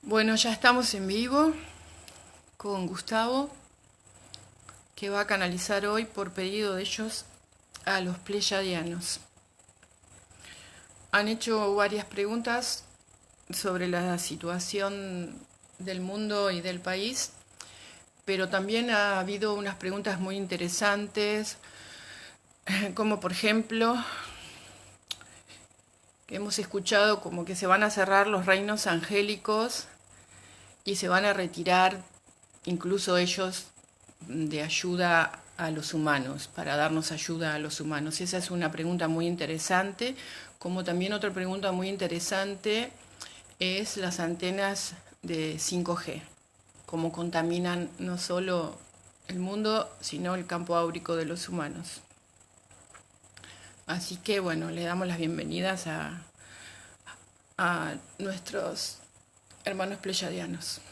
Bueno, ya estamos en vivo con Gustavo, que va a canalizar hoy por pedido de ellos a los pleyadianos. Han hecho varias preguntas sobre la situación del mundo y del país, pero también ha habido unas preguntas muy interesantes, como por ejemplo, que hemos escuchado como que se van a cerrar los reinos angélicos y se van a retirar incluso ellos de ayuda a los humanos, para darnos ayuda a los humanos. Esa es una pregunta muy interesante, como también otra pregunta muy interesante es las antenas de 5G, cómo contaminan no solo el mundo, sino el campo áurico de los humanos. Así que bueno, le damos las bienvenidas a nuestros hermanos pleyadianos.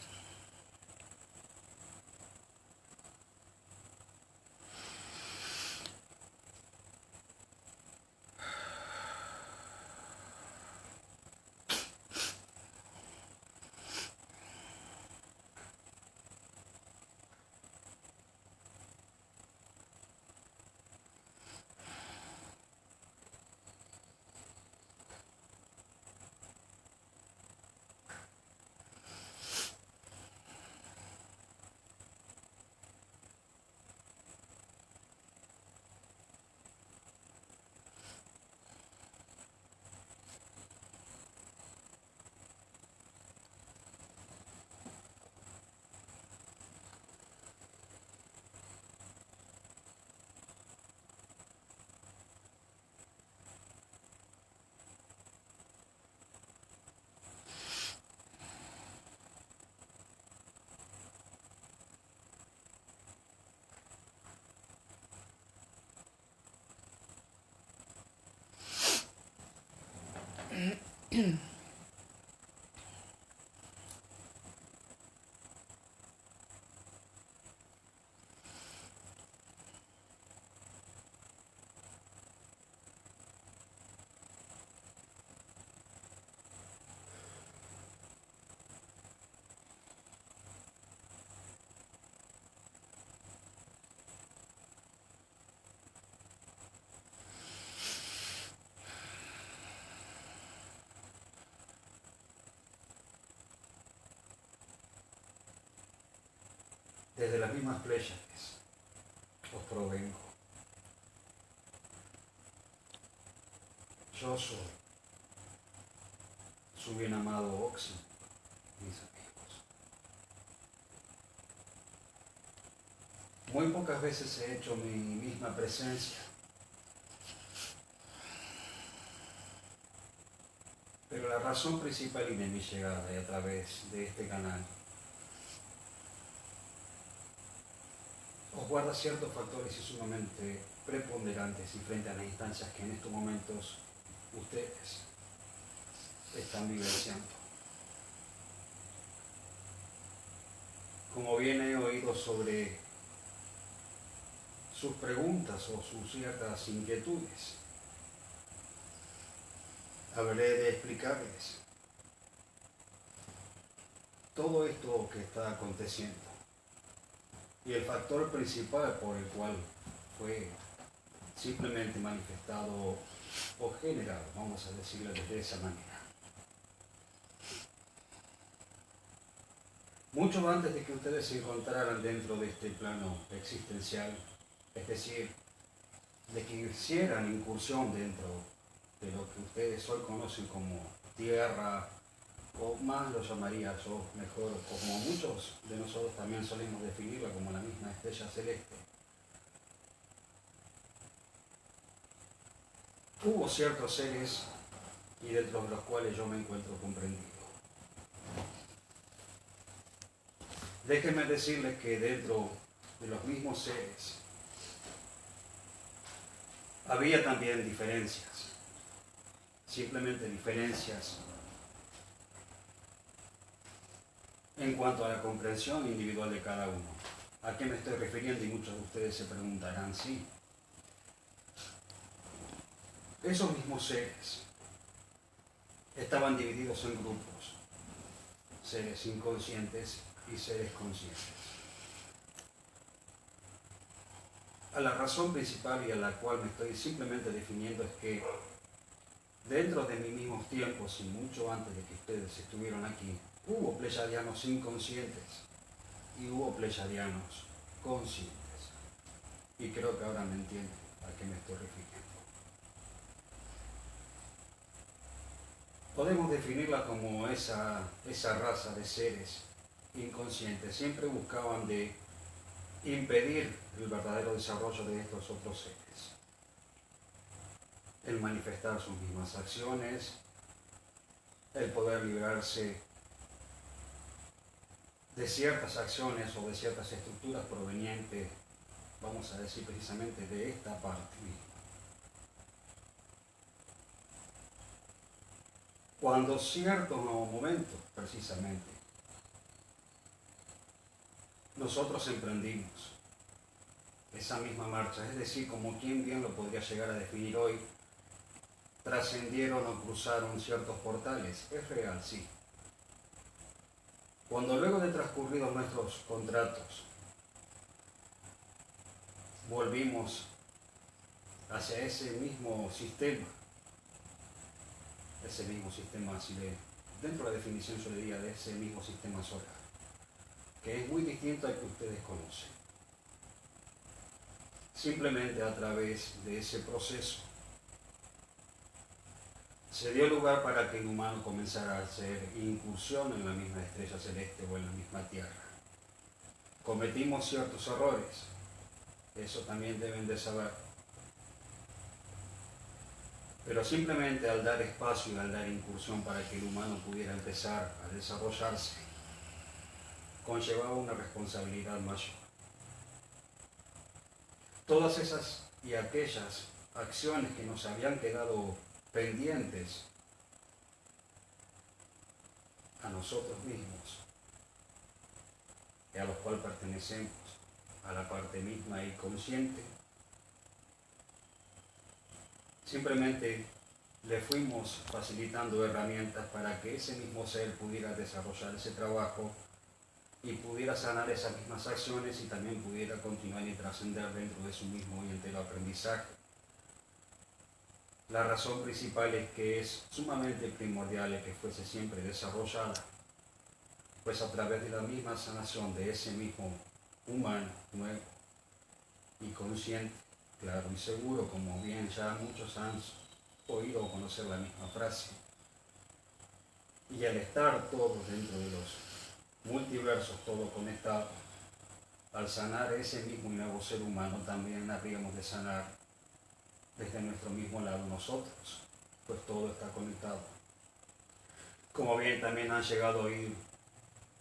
Desde las mismas Pléyades os provengo. Yo soy su bien amado Oxy, mis amigos. Muy pocas veces he hecho mi misma presencia, pero la razón principal y de mi llegada y a través de este canal os guarda ciertos factores y sumamente preponderantes y frente a las instancias que en estos momentos ustedes están vivenciando. Como bien he oído sobre sus preguntas o sus ciertas inquietudes, habré de explicarles todo esto que está aconteciendo y el factor principal por el cual fue simplemente manifestado o generado, vamos a decirlo de esa manera. Mucho antes de que ustedes se encontraran dentro de este plano existencial, es decir, de que hicieran incursión dentro de lo que ustedes hoy conocen como tierra, o más lo llamaría yo mejor, o como muchos de nosotros también solemos definirla como la misma estrella celeste. Hubo ciertos seres y dentro de los cuales yo me encuentro comprendido. Déjenme decirles que dentro de los mismos seres había también diferencias, simplemente diferencias en cuanto a la comprensión individual de cada uno. ¿A qué me estoy refiriendo? Y muchos de ustedes se preguntarán, sí. Esos mismos seres estaban divididos en grupos. seres inconscientes y seres conscientes. A la razón principal y a la cual me estoy simplemente definiendo es que dentro de mis mismos tiempos y mucho antes de que ustedes estuvieron aquí, hubo pleyadianos inconscientes y hubo pleyadianos conscientes. Y creo que ahora me entienden a qué me estoy refiriendo. Podemos definirla como esa raza de seres inconscientes. Siempre buscaban de impedir el verdadero desarrollo de estos otros seres. El manifestar sus mismas acciones, el poder librarse de ciertas acciones o de ciertas estructuras provenientes, vamos a decir precisamente, de esta parte misma. Cuando ciertos momentos, precisamente, nosotros emprendimos esa misma marcha, es decir, como quien bien lo podría llegar a definir hoy, trascendieron o cruzaron ciertos portales. Es real, sí. Cuando luego de transcurridos nuestros contratos, volvimos hacia ese mismo sistema así dentro de la definición yo diría de ese mismo sistema solar, que es muy distinto al que ustedes conocen. Simplemente a través de ese proceso se dio lugar para que el humano comenzara a hacer incursión en la misma estrella celeste o en la misma Tierra. Cometimos ciertos errores, eso también deben de saber. Pero simplemente al dar espacio y al dar incursión para que el humano pudiera empezar a desarrollarse, conllevaba una responsabilidad mayor. Todas esas y aquellas acciones que nos habían quedado pendientes a nosotros mismos y a los cuales pertenecemos a la parte misma y consciente, simplemente le fuimos facilitando herramientas para que ese mismo ser pudiera desarrollar ese trabajo y pudiera sanar esas mismas acciones y también pudiera continuar y trascender dentro de su mismo y entero aprendizaje. La razón principal es que es sumamente primordial que fuese siempre desarrollada, pues a través de la misma sanación de ese mismo humano nuevo y consciente, claro y seguro, como bien ya muchos han oído o conocer la misma frase, y al estar todos dentro de los multiversos, todo conectado, al sanar ese mismo y nuevo ser humano, también habríamos de sanar desde nuestro mismo lado nosotros, pues todo está conectado. Como bien también han llegado a oír,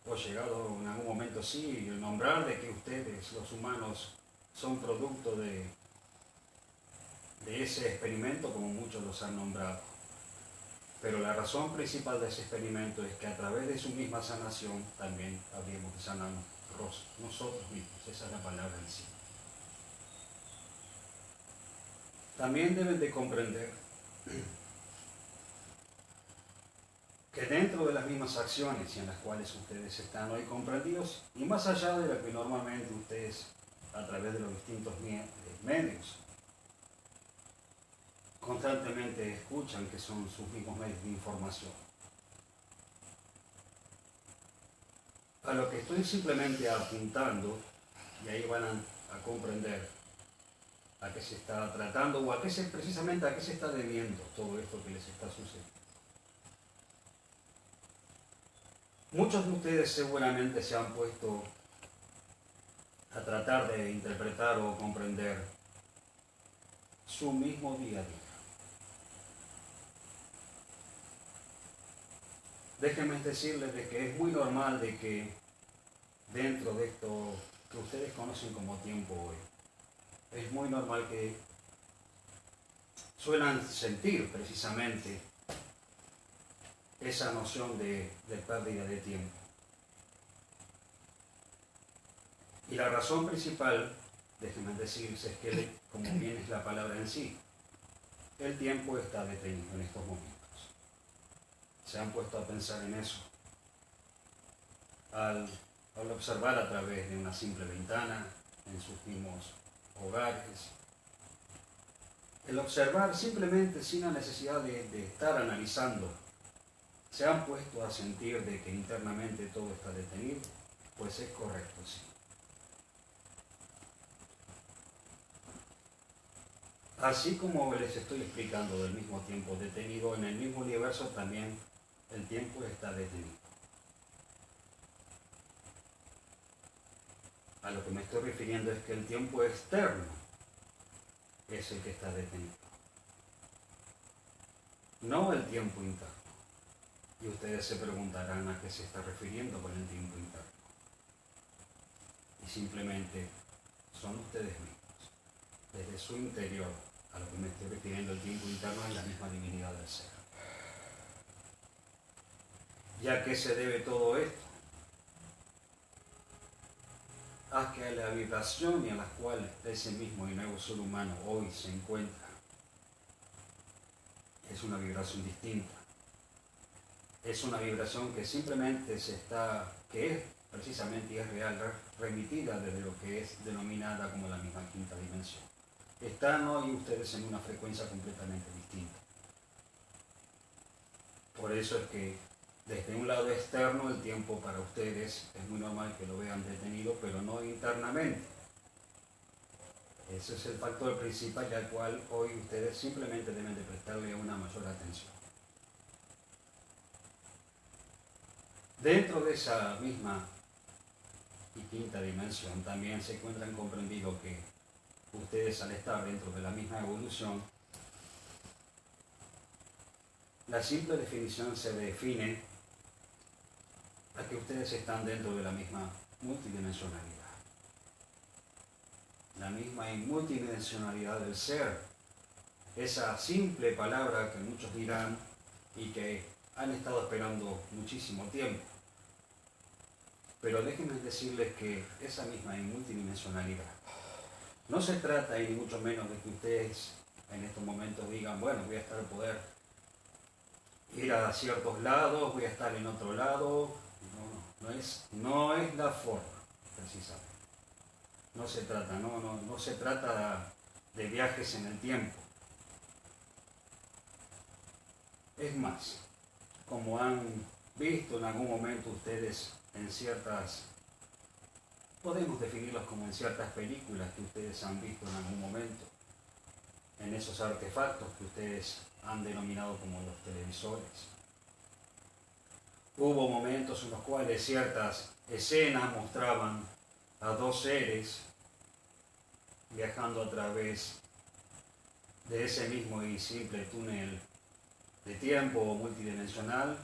o llegado en algún momento sí, el nombrar de que ustedes, los humanos, son producto de ese experimento, como muchos los han nombrado. Pero la razón principal de ese experimento es que a través de su misma sanación también habríamos de sanar nosotros mismos, esa es la palabra en sí. También deben de comprender que dentro de las mismas acciones en las cuales ustedes están hoy comprendidos, y más allá de lo que normalmente ustedes a través de los distintos medios constantemente escuchan, que son sus mismos medios de información. A lo que estoy simplemente apuntando, y ahí van a comprender a qué se está tratando o precisamente a qué se está debiendo todo esto que les está sucediendo. Muchos de ustedes seguramente se han puesto a tratar de interpretar o comprender su mismo día a día. Déjenme decirles de que es muy normal de que dentro de esto que ustedes conocen como tiempo hoy, es muy normal que suelan sentir precisamente esa noción de pérdida de tiempo. Y la razón principal, déjenme decirles, es que, como bien es la palabra en sí, el tiempo está detenido en estos momentos. ¿Se han puesto a pensar en eso? al observar a través de una simple ventana en sus mismos hogares. El observar simplemente sin la necesidad de estar analizando, ¿se han puesto a sentir de que internamente todo está detenido? Pues es correcto, sí. Así como les estoy explicando del mismo tiempo detenido, en el mismo universo también el tiempo está detenido. A lo que me estoy refiriendo es que el tiempo externo es el que está detenido, no el tiempo interno. Y ustedes se preguntarán a qué se está refiriendo con el tiempo interno. Y simplemente son ustedes mismos, desde su interior, a lo que me estoy refiriendo. El tiempo interno es la misma divinidad del ser. ¿Y a qué se debe todo esto? A que la vibración en la cual ese mismo y nuevo ser humano hoy se encuentra es una vibración distinta. Es una vibración que simplemente que es precisamente y es real, remitida desde lo que es denominada como la misma quinta dimensión. Están hoy ustedes en una frecuencia completamente distinta. Por eso es que desde un lado externo el tiempo para ustedes es muy normal que lo vean detenido, pero no internamente. Ese es el factor principal al cual hoy ustedes simplemente deben de prestarle una mayor atención. Dentro de esa misma y quinta dimensión también se encuentran comprendido que ustedes, al estar dentro de la misma evolución, la simple definición se define a que ustedes están dentro de la misma multidimensionalidad. La misma multidimensionalidad del ser. Esa simple palabra que muchos dirán y que han estado esperando muchísimo tiempo. Pero déjenme decirles que esa misma multidimensionalidad no se trata, y ni mucho menos, de que ustedes en estos momentos digan, bueno, voy a estar poder ir a ciertos lados, voy a estar en otro lado. No es la forma, precisamente. No se trata de viajes en el tiempo. Es más, como han visto en algún momento ustedes en ciertas, podemos definirlos como en ciertas películas que ustedes han visto en algún momento, en esos artefactos que ustedes han denominado como los televisores. Hubo momentos en los cuales ciertas escenas mostraban a dos seres viajando a través de ese mismo y simple túnel de tiempo multidimensional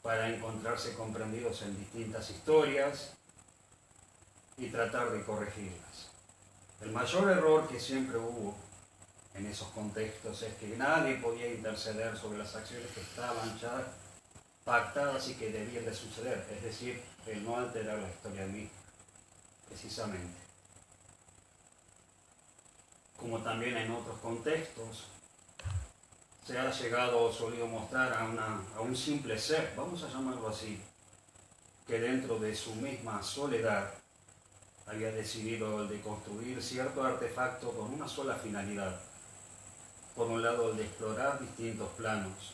para encontrarse comprendidos en distintas historias y tratar de corregirlas. El mayor error que siempre hubo en esos contextos es que nadie podía interceder sobre las acciones que estaban ya pactadas y que debían de suceder, es decir, el no alterar la historia misma, precisamente. Como también en otros contextos se ha llegado o solido mostrar a un simple ser, vamos a llamarlo así, que dentro de su misma soledad había decidido el de construir cierto artefacto con una sola finalidad. Por un lado, el de explorar distintos planos,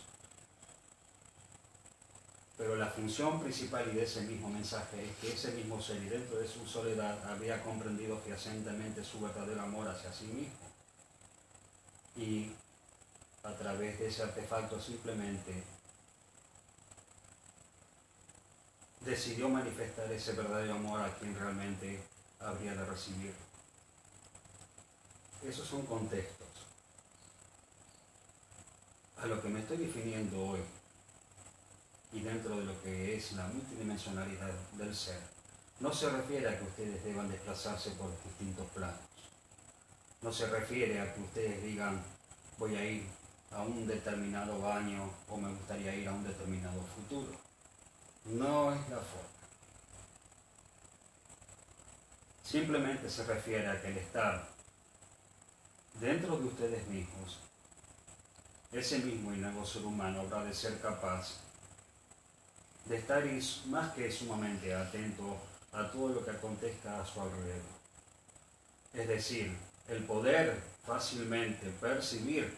pero la función principal y de ese mismo mensaje es que ese mismo ser, y dentro de su soledad, había comprendido fehacientemente su verdadero amor hacia sí mismo. Y a través de ese artefacto simplemente decidió manifestar ese verdadero amor a quien realmente habría de recibir. Esos son contextos. A lo que me estoy definiendo hoy, y dentro de lo que es la multidimensionalidad del ser, no se refiere a que ustedes deban desplazarse por distintos planos. No se refiere a que ustedes digan, voy a ir a un determinado año o me gustaría ir a un determinado futuro. No es la forma. Simplemente se refiere a que el estar dentro de ustedes mismos, ese mismo y nuevo ser humano habrá de ser capaz de estar más que sumamente atento a todo lo que acontezca a su alrededor. Es decir, el poder fácilmente percibir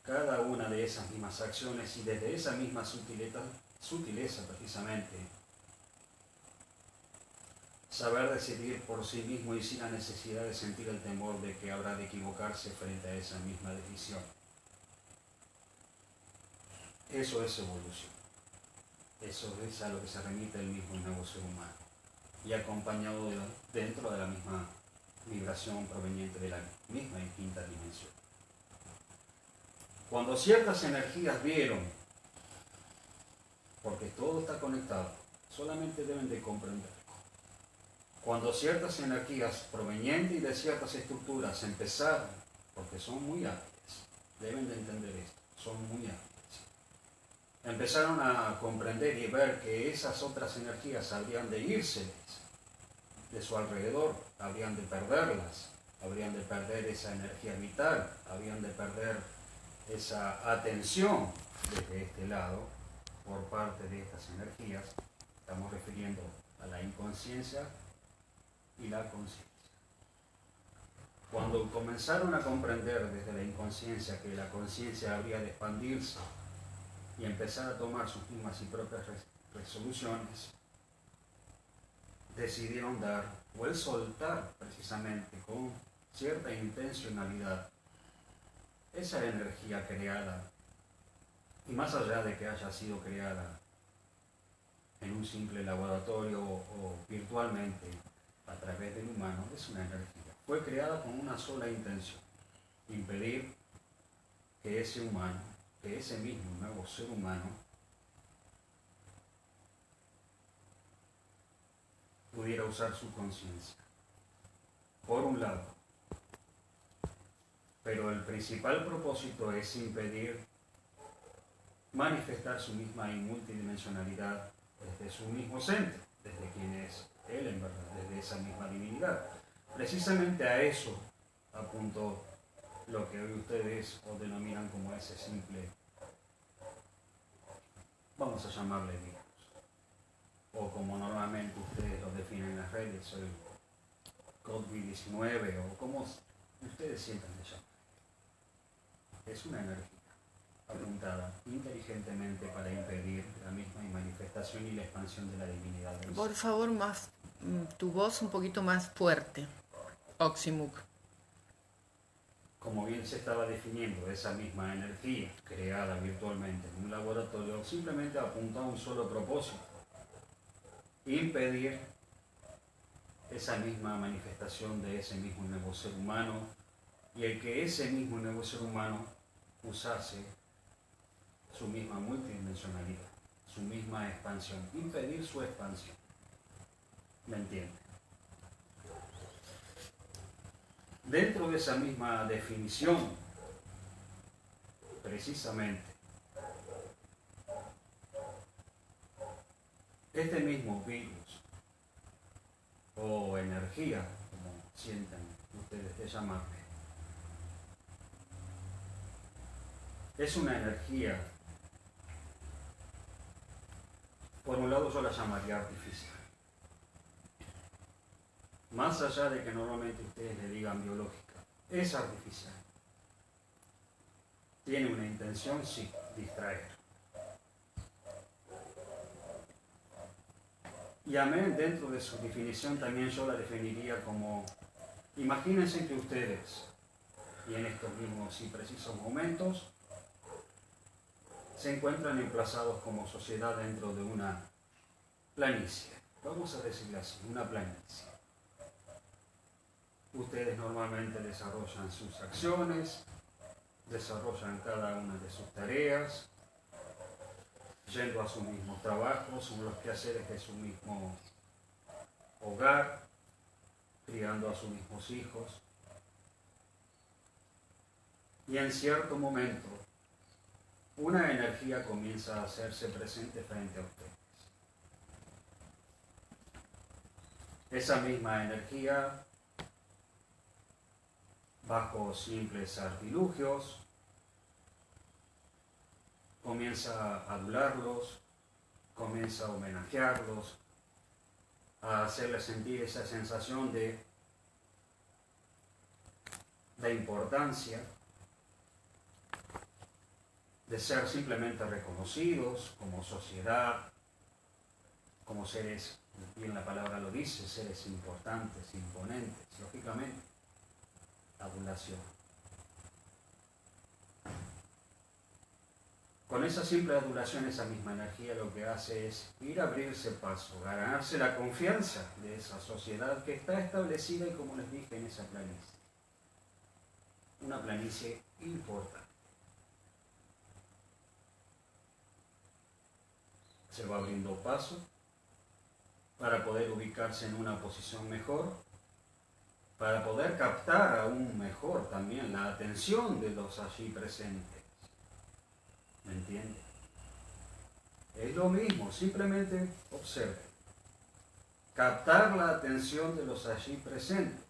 cada una de esas mismas acciones y desde esa misma sutileza precisamente, saber decidir por sí mismo y sin la necesidad de sentir el temor de que habrá de equivocarse frente a esa misma decisión. Eso es evolución. Eso es a lo que se remite el mismo nuevo ser humano y acompañado dentro de la misma vibración proveniente de la misma y quinta dimensión. Cuando ciertas energías vieron, porque todo está conectado, solamente deben de comprenderlo. Cuando ciertas energías provenientes de ciertas estructuras empezaron, porque son muy hábiles, deben de entender esto, son muy hábiles, empezaron a comprender y ver que esas otras energías habrían de irse de su alrededor, habrían de perderlas, habrían de perder esa energía vital, habrían de perder esa atención desde este lado por parte de estas energías. Estamos refiriendo a la inconsciencia y la conciencia. Cuando comenzaron a comprender desde la inconsciencia que la conciencia habría de expandirse y empezar a tomar sus mismas y propias resoluciones, decidieron dar o el soltar precisamente con cierta intencionalidad esa energía creada, y más allá de que haya sido creada en un simple laboratorio o virtualmente a través del humano, es una energía. Fue creada con una sola intención: impedir que ese humano, que ese mismo nuevo ser humano, pudiera usar su conciencia, por un lado. Pero el principal propósito es impedir manifestar su misma multidimensionalidad desde su mismo centro, desde quien es Él en verdad, desde esa misma divinidad. Precisamente a eso apuntó lo que hoy ustedes o denominan como ese simple, vamos a llamarle Dios, o como normalmente ustedes lo definen en las redes, el COVID-19, o como ustedes sientan de llamar. Es una energía apuntada inteligentemente para impedir la misma manifestación y la expansión de la divinidad del Por ser. favor, tu voz un poquito más fuerte, Oximuk. Como bien se estaba definiendo, esa misma energía creada virtualmente en un laboratorio simplemente apunta a un solo propósito: impedir esa misma manifestación de ese mismo nuevo ser humano, y el que ese mismo nuevo ser humano usase su misma multidimensionalidad, su misma expansión, impedir su expansión. ¿Me entienden? Dentro de esa misma definición, precisamente, este mismo virus o energía, como sienten ustedes de llamarle, es una energía, por un lado yo la llamaría artificial. Más allá de que normalmente ustedes le digan biológica, es artificial. Tiene una intención, sí, distraer. Y amén, dentro de su definición también yo la definiría como, imagínense que ustedes, y en estos mismos y precisos momentos, se encuentran emplazados como sociedad dentro de una planicie. Vamos a decirle así, una planicie. Ustedes normalmente desarrollan sus acciones, desarrollan cada una de sus tareas, yendo a sus mismos trabajos, son los quehaceres de su mismo hogar, criando a sus mismos hijos. Y en cierto momento, una energía comienza a hacerse presente frente a ustedes. Esa misma energía, bajo simples artilugios, comienza a adularlos, comienza a homenajearlos, a hacerles sentir esa sensación de importancia, de ser simplemente reconocidos como sociedad, como seres, bien la palabra lo dice, seres importantes, imponentes, lógicamente, adulación. Con esa simple adulación, esa misma energía lo que hace es ir a abrirse paso, ganarse la confianza de esa sociedad que está establecida y, como les dije, en esa planicie. Una planicie importante. Se va abriendo paso para poder ubicarse en una posición mejor, para poder captar aún mejor también la atención de los allí presentes. ¿Me entiende? Es lo mismo, simplemente observe. Captar la atención de los allí presentes.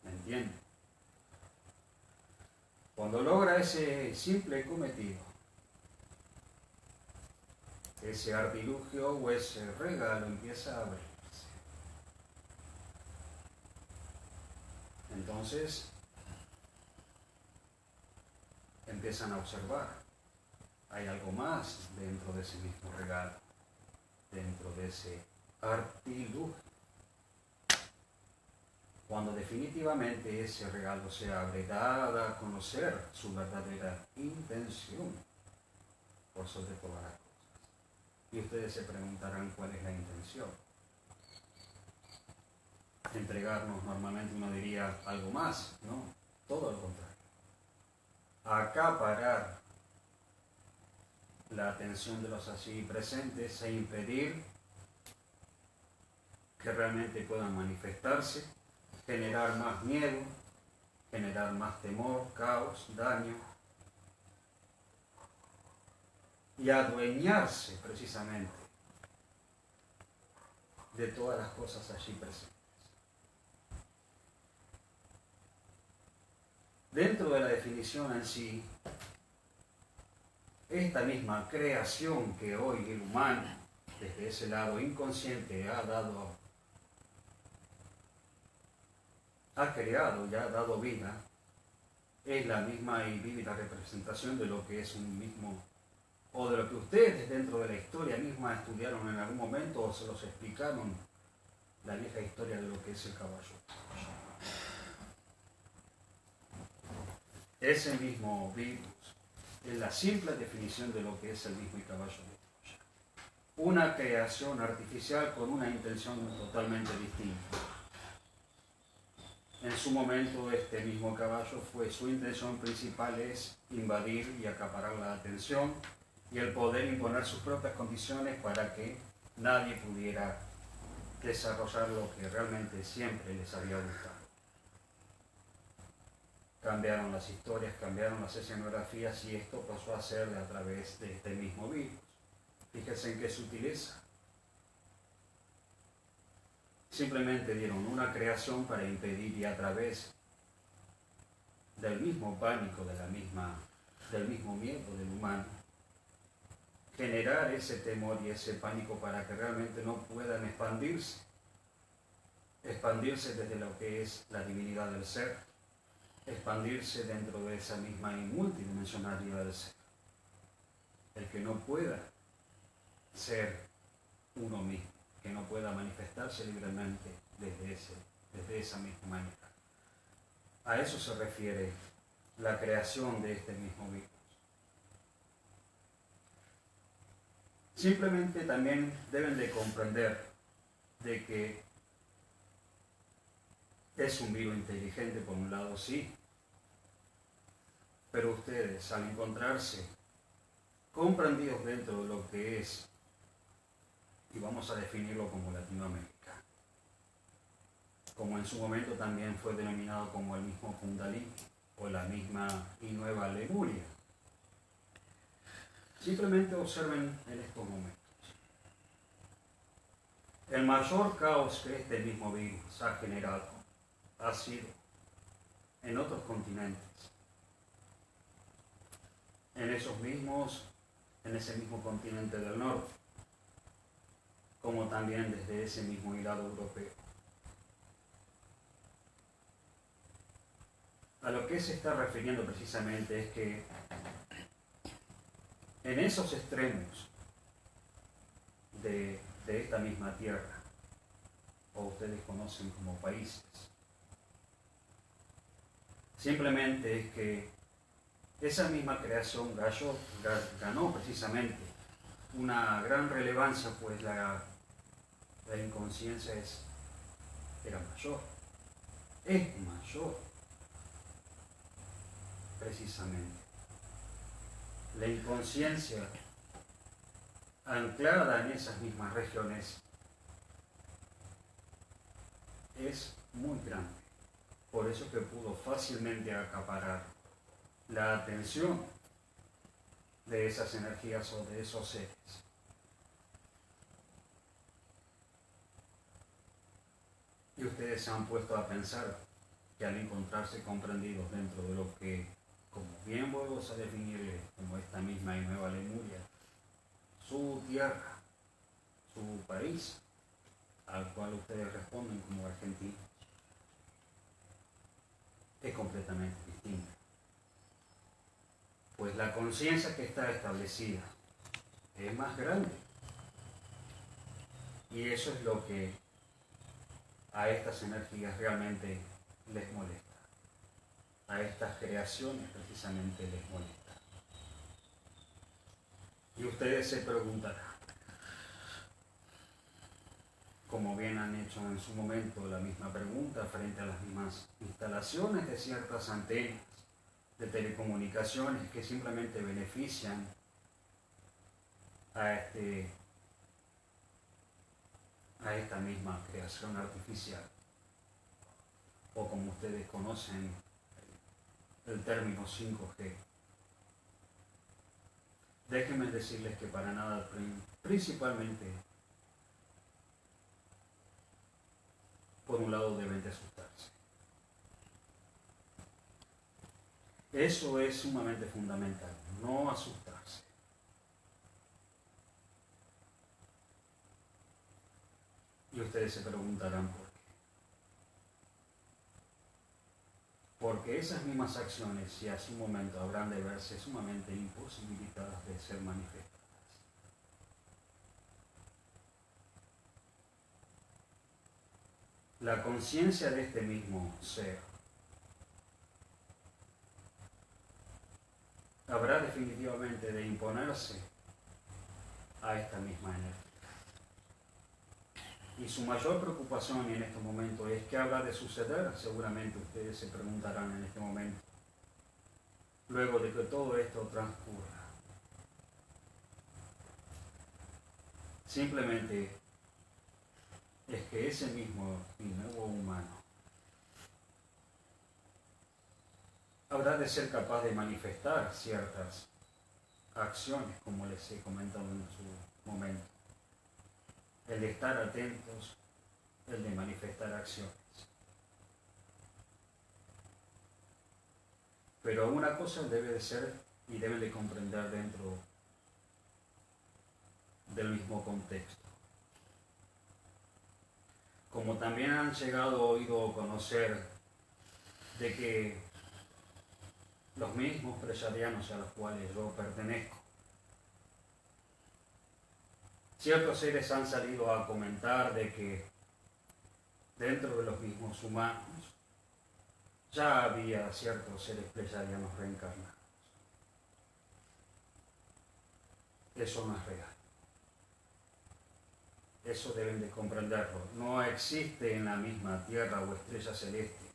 ¿Me entiende? Cuando logra ese simple cometido, ese artilugio o ese regalo empieza a abrirse. Entonces, empiezan a observar. Hay algo más dentro de ese mismo regalo, dentro de ese artilugio. Cuando definitivamente ese regalo se abre, da a conocer su verdadera intención, por sobre todas las cosas. Y ustedes se preguntarán cuál es la intención. Entregarnos, normalmente uno diría algo más, no, todo lo contrario. Acaparar la atención de los allí presentes e impedir que realmente puedan manifestarse, generar más miedo, generar más temor, caos, daño, y adueñarse precisamente de todas las cosas allí presentes. Dentro de la definición en sí, esta misma creación que hoy el humano, desde ese lado inconsciente, ha creado y ha dado vida, es la misma y vívida representación de lo que es un mismo, o de lo que ustedes dentro de la historia misma estudiaron en algún momento o se los explicaron, la vieja historia de lo que es el caballo. Ese mismo virus es la simple definición de lo que es el mismo caballo de Troya. Una creación artificial con una intención totalmente distinta. En su momento este mismo caballo su intención principal es invadir y acaparar la atención y el poder imponer sus propias condiciones para que nadie pudiera desarrollar lo que realmente siempre les había gustado. Cambiaron las historias, cambiaron las escenografías y esto pasó a ser a través de este mismo virus. Fíjense en qué sutileza. Simplemente dieron una creación para impedir y a través del mismo pánico, del mismo miedo del humano, generar ese temor y ese pánico para que realmente no puedan expandirse desde lo que es la divinidad del ser, expandirse dentro de esa misma y multidimensionalidad del ser. El que no pueda ser uno mismo, que no pueda manifestarse libremente desde esa misma manera. A eso se refiere la creación de este mismo virus. Simplemente también deben de comprender de que es un virus inteligente, por un lado sí, pero ustedes al encontrarse comprendidos dentro de lo que es, y vamos a definirlo como Latinoamérica, como en su momento también fue denominado como el mismo Kundalini o la misma y nueva Lemuria. Simplemente observen en estos momentos. El mayor caos que este mismo virus ha generado ha sido en otros continentes, en ese mismo continente del norte, como también desde ese mismo hilado europeo. A lo que se está refiriendo precisamente es que en esos extremos de esta misma tierra, o ustedes conocen como países, simplemente es que esa misma creación ganó precisamente una gran relevancia, pues la inconsciencia era mayor, es mayor precisamente. La inconsciencia anclada en esas mismas regiones es muy grande, por eso que pudo fácilmente acaparar la atención de esas energías o de esos seres. Y ustedes se han puesto a pensar que al encontrarse comprendidos dentro de lo que, como bien vuelvo a definirle como esta misma y nueva Lemuria, su tierra, su país, al cual ustedes responden como argentinos, es completamente distinta. Pues la conciencia que está establecida es más grande. Y eso es lo que a estas energías realmente les molesta. A estas creaciones precisamente les molesta. Y ustedes se preguntarán, como bien han hecho en su momento la misma pregunta frente a las mismas instalaciones de ciertas antenas de telecomunicaciones que simplemente benefician a esta misma creación artificial, o como ustedes conocen el término 5G. Déjenme decirles que para nada, principalmente, por un lado deben de asustarse. Eso es sumamente fundamental, no asustarse. Y ustedes se preguntarán por qué. Porque esas mismas acciones, si a su momento habrán de verse sumamente imposibilitadas de ser manifestadas. La conciencia de este mismo ser habrá definitivamente de imponerse a esta misma energía. Y su mayor preocupación en este momento es qué habrá de suceder. Seguramente ustedes se preguntarán en este momento, luego de que todo esto transcurra. Simplemente es que ese mismo y nuevo humano habrá de ser capaz de manifestar ciertas acciones, como les he comentado en su momento. El de estar atentos, el de manifestar acciones. Pero una cosa debe de ser y debe de comprender dentro del mismo contexto. Como también han llegado oído a conocer de que los mismos pleyadianos a los cuales yo pertenezco, ciertos seres han salido a comentar de que dentro de los mismos humanos ya había ciertos seres pleyadianos reencarnados. Eso no es real. Eso deben de comprenderlo. No existe en la misma tierra o estrella celeste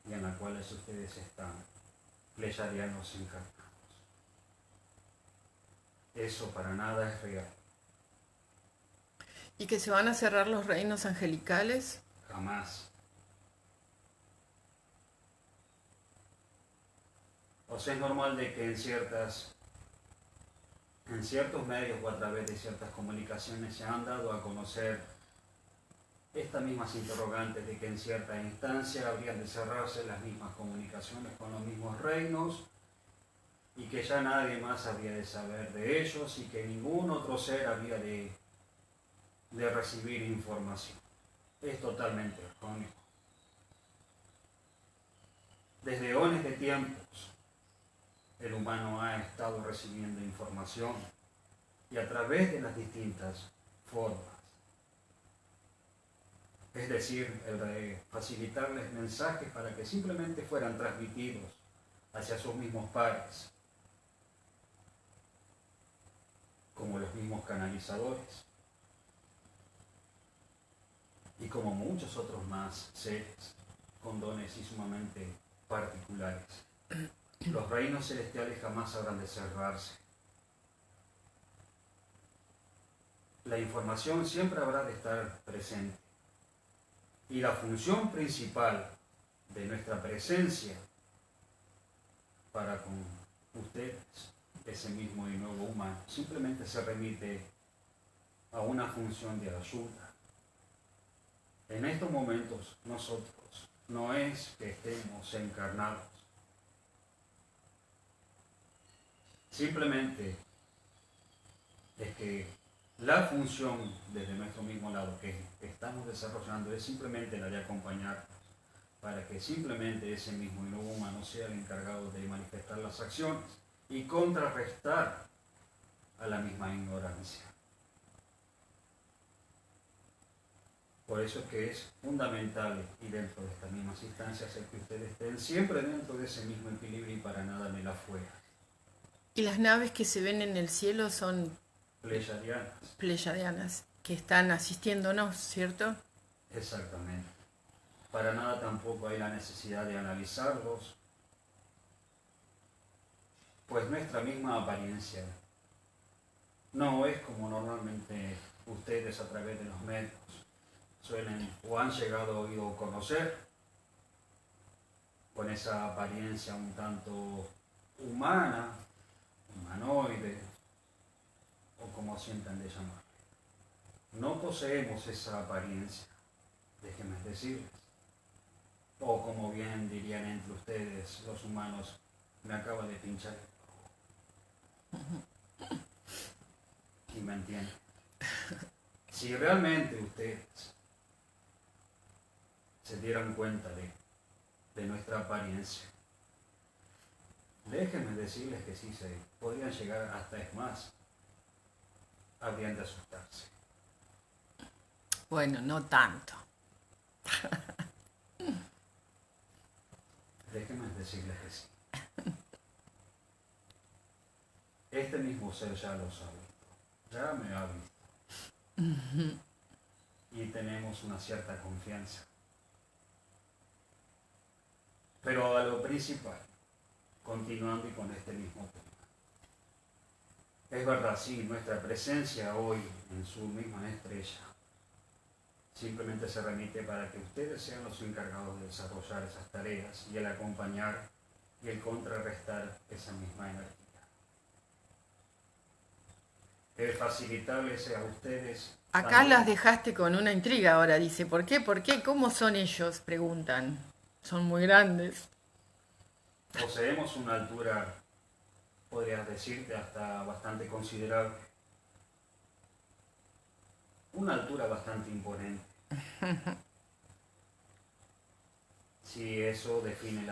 y en la cual ustedes están pleyadianos encarnados. Eso para nada es real. ¿Y que se van a cerrar los reinos angelicales? Jamás. O sea, es normal de que en ciertos medios o a través de ciertas comunicaciones se han dado a conocer estas mismas interrogantes de que en cierta instancia habrían de cerrarse las mismas comunicaciones con los mismos reinos y que ya nadie más habría de saber de ellos y que ningún otro ser había de de recibir información. Es totalmente erróneo. Desde eones de tiempos, el humano ha estado recibiendo información y a través de las distintas formas. Es decir, el de facilitarles mensajes para que simplemente fueran transmitidos hacia sus mismos pares, como los mismos canalizadores y como muchos otros más seres con dones y sumamente particulares. Los reinos celestiales jamás habrán de cerrarse. La información siempre habrá de estar presente. Y la función principal de nuestra presencia para con ustedes, ese mismo y nuevo humano, simplemente se remite a una función de ayuda. En estos momentos nosotros no es que estemos encarnados, simplemente es que la función desde nuestro mismo lado que estamos desarrollando es simplemente la de acompañarnos para que simplemente ese mismo y nuevo humano sea el encargado de manifestar las acciones y contrarrestar a la misma ignorancia. Por eso es que es fundamental y dentro de estas mismas instancias el que ustedes estén siempre dentro de ese mismo equilibrio y para nada me la fuera. Y las naves que se ven en el cielo son pleyadianas, que están asistiéndonos, ¿cierto? Exactamente. Para nada tampoco hay la necesidad de analizarlos, pues nuestra misma apariencia no es como normalmente ustedes a través de los medios suelen o han llegado a oír o conocer, con esa apariencia un tanto humana, humanoide, o como sientan de llamar. No poseemos esa apariencia, déjenme decirles. O como bien dirían entre ustedes, los humanos, me acaba de pinchar. ¿Y me entienden? Si realmente ustedes se dieran cuenta de nuestra apariencia, déjenme decirles que sí se podrían llegar hasta es más, habrían de asustarse. Bueno, no tanto. Déjenme decirles que sí. Este mismo ser ya lo sabe, ya me ha visto. Y tenemos una cierta confianza. Pero a lo principal, continuando y con este mismo tema. Es verdad, sí, nuestra presencia hoy en su misma estrella simplemente se remite para que ustedes sean los encargados de desarrollar esas tareas y el acompañar y el contrarrestar esa misma energía. El facilitarles a ustedes... Acá también, las dejaste con una intriga ahora, dice. ¿Por qué? ¿Por qué? ¿Cómo son ellos? Preguntan. Son muy grandes. poseemos una altura, podrías decirte, hasta bastante considerable. Una altura bastante imponente. Si eso define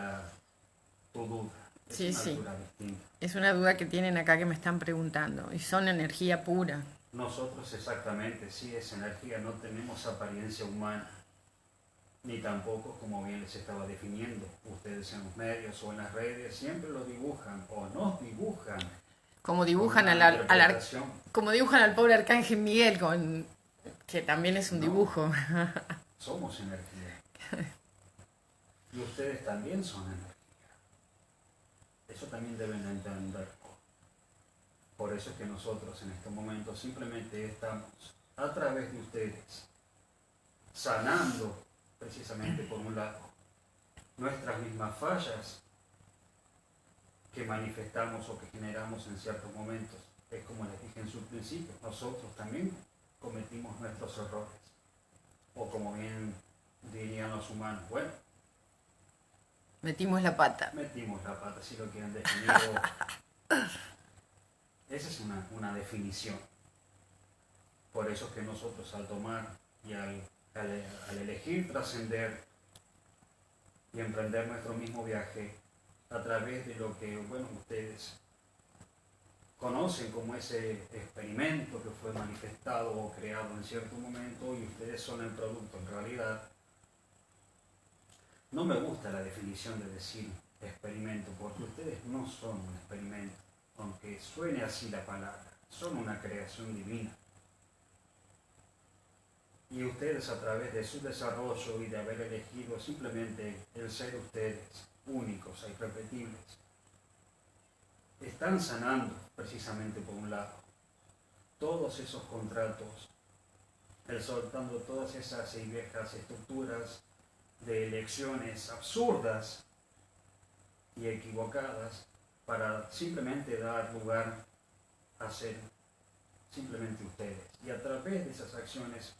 tu duda. Es Sí, una sí. altura distinta. Es una duda que tienen acá que me están preguntando. Y son energía pura. Nosotros exactamente, sí, es energía, no tenemos apariencia humana, ni tampoco, como bien les estaba definiendo, ustedes en los medios o en las redes siempre lo dibujan o nos dibujan. Como dibujan como dibujan al pobre Arcángel Miguel, que también es un dibujo. Somos energía. Y ustedes también son energía. Eso también deben entenderlo. Por eso es que nosotros en estos momentos simplemente estamos a través de ustedes sanando precisamente por un lado nuestras mismas fallas que manifestamos o que generamos en ciertos momentos. Es como les dije en su principio, nosotros también cometimos nuestros errores. O como bien dirían los humanos, bueno, Metimos la pata. metimos la pata, si lo quieren definir. Esa es una definición. Por Por eso es que nosotros al tomar y al elegir trascender y emprender nuestro mismo viaje a través de lo que, bueno, ustedes conocen como ese experimento que fue manifestado o creado en cierto momento y ustedes son el producto en realidad. No me gusta la definición de decir experimento, porque ustedes no son un experimento, aunque suene así la palabra, son una creación divina. Y ustedes a través de su desarrollo y de haber elegido simplemente el ser ustedes, únicos e irrepetibles, están sanando precisamente por un lado todos esos contratos, el soltando todas esas viejas estructuras de elecciones absurdas y equivocadas para simplemente dar lugar a ser simplemente ustedes. Y a través de esas acciones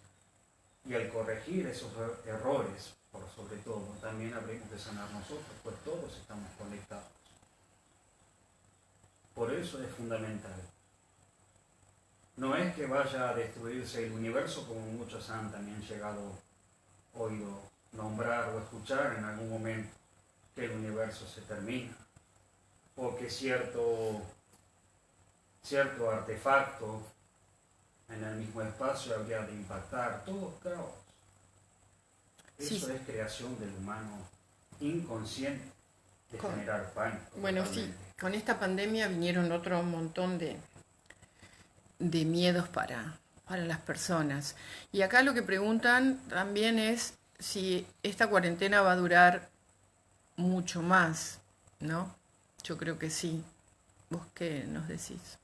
y al corregir esos errores, por sobre todo, también habremos de sanar nosotros, pues todos estamos conectados. Por eso es fundamental. No es que vaya a destruirse el universo como muchos han también oído nombrar o escuchar en algún momento, que el universo se termina, o que cierto artefacto en el mismo espacio habría de impactar, todo caos. Eso sí. Es creación del humano inconsciente de generar pánico. Bueno, totalmente. Sí, con esta pandemia vinieron otro montón de miedos para las personas. Y acá lo que preguntan también es si esta cuarentena va a durar mucho más, ¿no? Yo creo que sí. ¿Vos qué nos decís?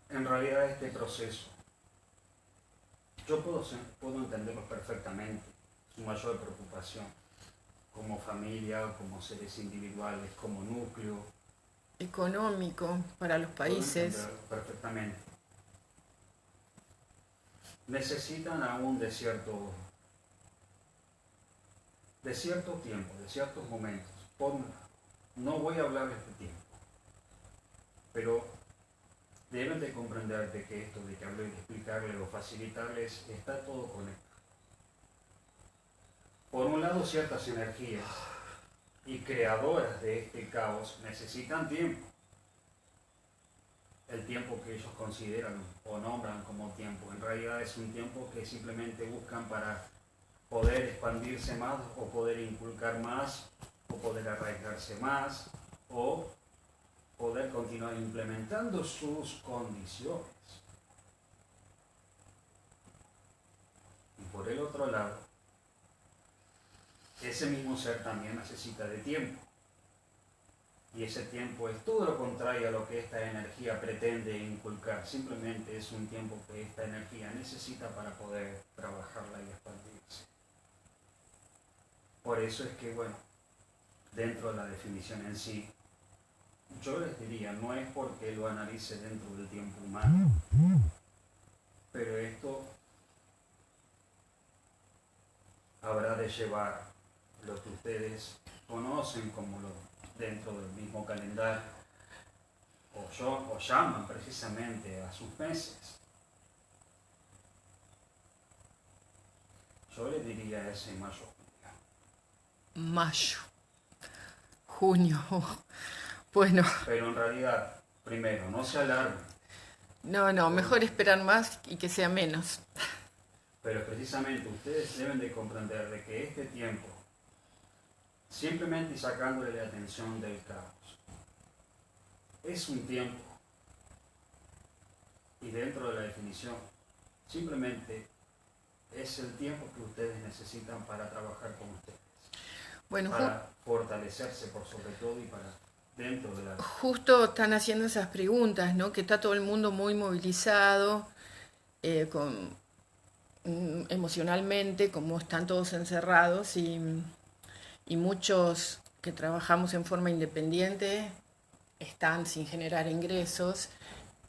En realidad este proceso, yo puedo entenderlo perfectamente, su mayor preocupación, como familia, como seres individuales, como núcleo. Económico para los países. Puedo entenderlo perfectamente. Necesitan aún de cierto tiempo, de ciertos momentos. No voy a hablarles de tiempo, pero deben de comprender de que esto de que hablo y de explicarles o facilitarles está todo conectado. Por un lado, ciertas energías y creadoras de este caos necesitan tiempo. El tiempo que ellos consideran o nombran como tiempo, en realidad es un tiempo que simplemente buscan para poder expandirse más o poder inculcar más o poder arraigarse más o poder continuar implementando sus condiciones. Y por el otro lado, ese mismo ser también necesita de tiempo. Y ese tiempo es todo lo contrario a lo que esta energía pretende inculcar. Simplemente es un tiempo que esta energía necesita para poder trabajarla y expandirse. Por eso es que, bueno, dentro de la definición en sí, yo les diría, no es porque lo analice dentro del tiempo humano, pero esto habrá de llevar lo que ustedes conocen como dentro del mismo calendario, o llaman precisamente a sus meses. Yo le diría ese mayo. Mayo, junio, bueno. Pero en realidad, primero, no se alarmen. No, mejor esperar más y que sea menos. Pero precisamente ustedes deben de comprender de que este tiempo, simplemente sacándole la atención del caos, es un tiempo, y dentro de la definición, simplemente es el tiempo que ustedes necesitan para trabajar con ustedes. Bueno, para fortalecerse por sobre todo y para dentro de la... Justo están haciendo esas preguntas, ¿no? Que está todo el mundo muy movilizado, emocionalmente, como están todos encerrados y muchos que trabajamos en forma independiente están sin generar ingresos,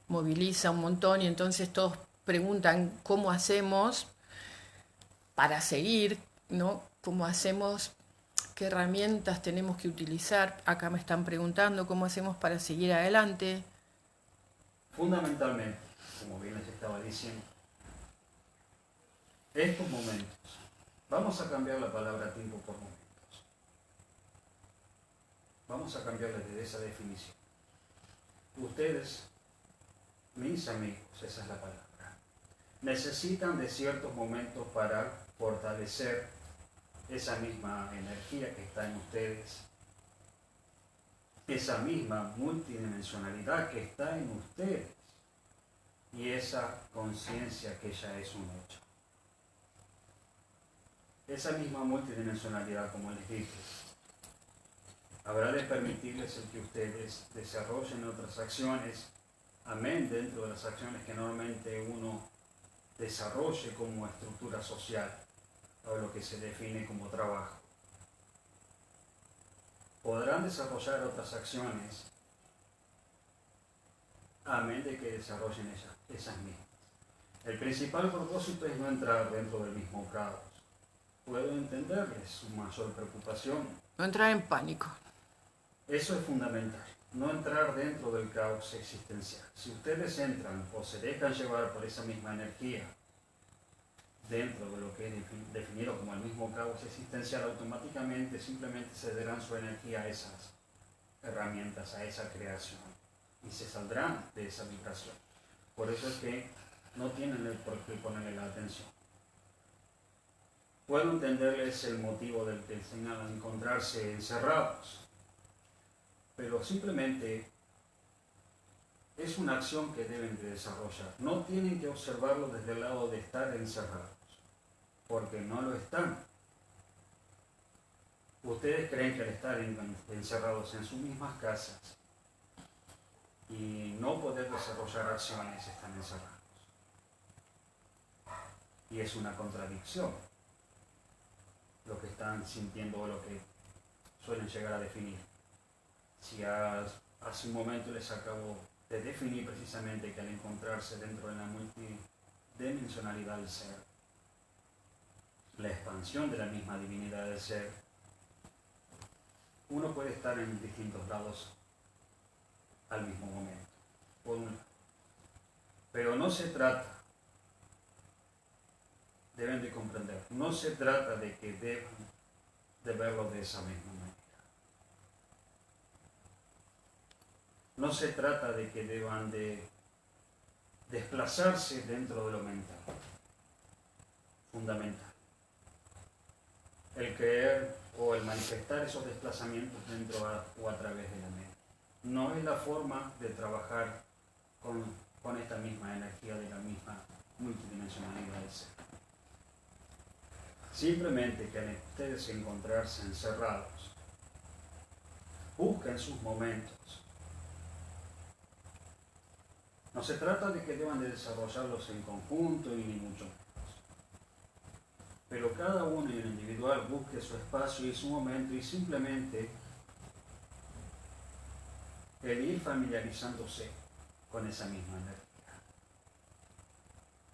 moviliza un montón y entonces todos preguntan cómo hacemos para seguir, ¿no? ¿Cómo hacemos? ¿Qué herramientas tenemos que utilizar? Acá me están preguntando cómo hacemos para seguir adelante. Fundamentalmente, como bien les estaba diciendo, estos momentos, vamos a cambiar la palabra tiempo por momentos. Vamos a cambiarla desde esa definición. Ustedes, mis amigos, esa es la palabra, necesitan de ciertos momentos para fortalecer esa misma energía que está en ustedes, esa misma multidimensionalidad que está en ustedes y esa conciencia que ya es un hecho. Esa misma multidimensionalidad, como les dije, habrá de permitirles el que ustedes desarrollen otras acciones, amén, dentro de las acciones que normalmente uno desarrolle como estructura social, o lo que se define como trabajo. Podrán desarrollar otras acciones, amén de que desarrollen esas mismas. El principal propósito es no entrar dentro del mismo caos. Puedo entenderles su mayor preocupación. No entrar en pánico. Eso es fundamental, no entrar dentro del caos existencial. Si ustedes entran o se dejan llevar por esa misma energía dentro de lo que es definido como el mismo caos existencial, automáticamente simplemente cederán su energía a esas herramientas, a esa creación, y se saldrán de esa vibración. Por eso es que no tienen el por qué ponerle la atención. Puedo entenderles el motivo del que señalan encontrarse encerrados, pero simplemente es una acción que deben de desarrollar. No tienen que observarlo desde el lado de estar encerrados, porque no lo están. Ustedes creen que al estar encerrados en sus mismas casas y no poder desarrollar acciones están encerrados. Y es una contradicción lo que están sintiendo o lo que suelen llegar a definir. Si hace un momento les acabo de definir precisamente que al encontrarse dentro de la multidimensionalidad del ser, la expansión de la misma divinidad del ser, uno puede estar en distintos lados al mismo momento, por un lado. Pero no se trata, deben de comprender, no se trata de que deban de verlo de esa misma manera. No se trata de que deban de desplazarse dentro de lo mental, fundamental. El creer o el manifestar esos desplazamientos dentro o a través de la mente. No es la forma de trabajar con esta misma energía de la misma multidimensionalidad del ser. Simplemente que al ustedes encontrarse encerrados, busquen sus momentos. No se trata de que deban de desarrollarlos en conjunto y ni mucho menos. Pero cada uno en el individual busque su espacio y su momento y simplemente el ir familiarizándose con esa misma energía.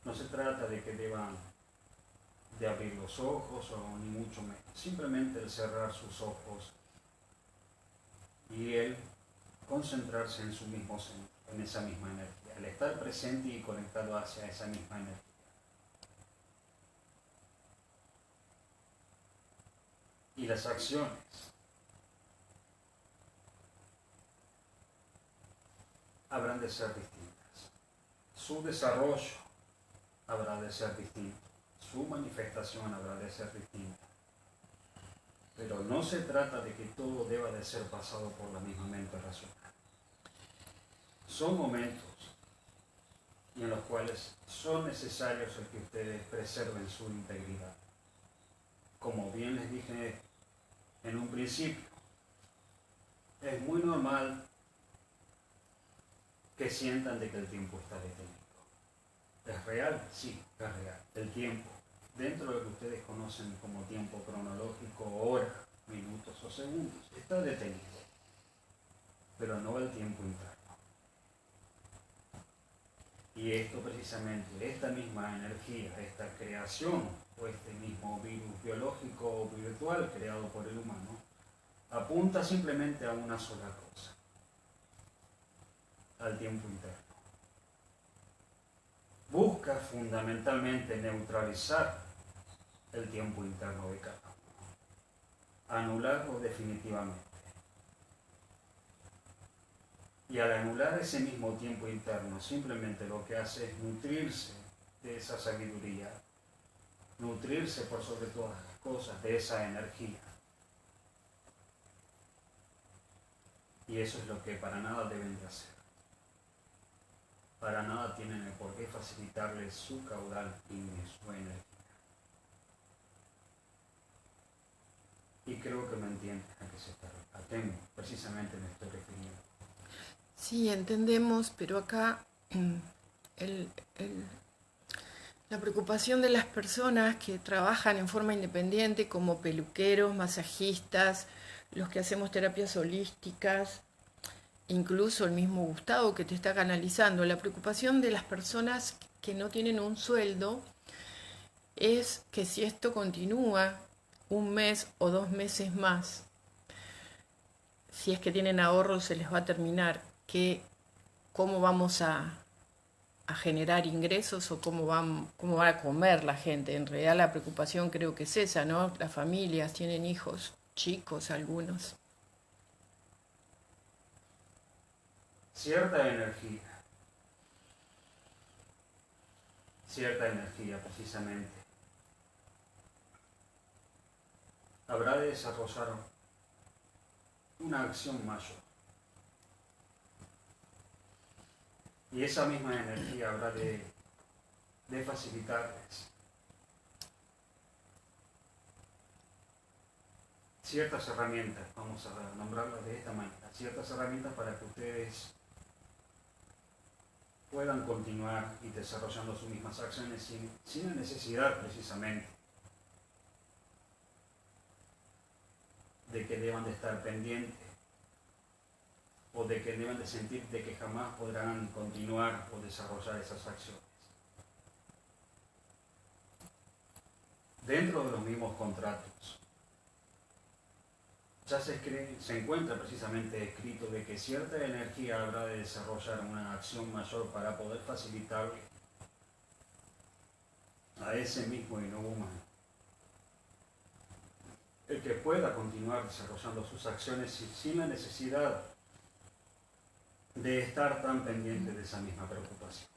No se trata de que deban de abrir los ojos o ni mucho menos. Simplemente el cerrar sus ojos y el concentrarse en su mismo centro, en esa misma energía. El estar presente y conectado hacia esa misma energía. Y las acciones habrán de ser distintas. Su desarrollo habrá de ser distinto. Su manifestación habrá de ser distinta. Pero no se trata de que todo deba de ser pasado por la misma mente racional. Son momentos en los cuales son necesarios el que ustedes preserven su integridad. Como bien les dije en un principio, es muy normal que sientan de que el tiempo está detenido. ¿Es real? Sí, es real. El tiempo, dentro de lo que ustedes conocen como tiempo cronológico, hora, minutos o segundos, está detenido, pero no el tiempo interno. Y esto precisamente, esta misma energía, esta creación o este mismo virus biológico o virtual creado por el humano, apunta simplemente a una sola cosa, al tiempo interno. Busca fundamentalmente neutralizar el tiempo interno de cada uno, anularlo definitivamente. Y al anular ese mismo tiempo interno, simplemente lo que hace es nutrirse de esa sabiduría, nutrirse por sobre todas las cosas de esa energía. Y eso es lo que para nada deben de hacer. Para nada tienen el por qué facilitarles su caudal y su energía. Y creo que me entienden a qué se está refiriendo. Precisamente me estoy refiriendo. Sí, entendemos, pero acá el, el, la preocupación de las personas que trabajan en forma independiente como peluqueros, masajistas, los que hacemos terapias holísticas, incluso el mismo Gustavo que te está canalizando, la preocupación de las personas que no tienen un sueldo es que si esto continúa un mes o 2 meses más, si es que tienen ahorros se les va a terminar, cómo vamos a generar ingresos o cómo va a comer la gente. En realidad la preocupación creo que es esa, ¿no? Las familias tienen hijos chicos algunos. Cierta energía precisamente, habrá de desarrollar una acción mayor. Y esa misma energía habrá de facilitarles ciertas herramientas, vamos a nombrarlas de esta manera, ciertas herramientas para que ustedes puedan continuar y desarrollando sus mismas acciones sin la necesidad precisamente de que deban de estar pendientes o de que deben de sentir de que jamás podrán continuar o desarrollar esas acciones. Dentro de los mismos contratos ya se encuentra precisamente escrito de que cierta energía habrá de desarrollar una acción mayor para poder facilitarle a ese mismo inhumano el que pueda continuar desarrollando sus acciones sin la necesidad de estar tan pendiente de esa misma preocupación.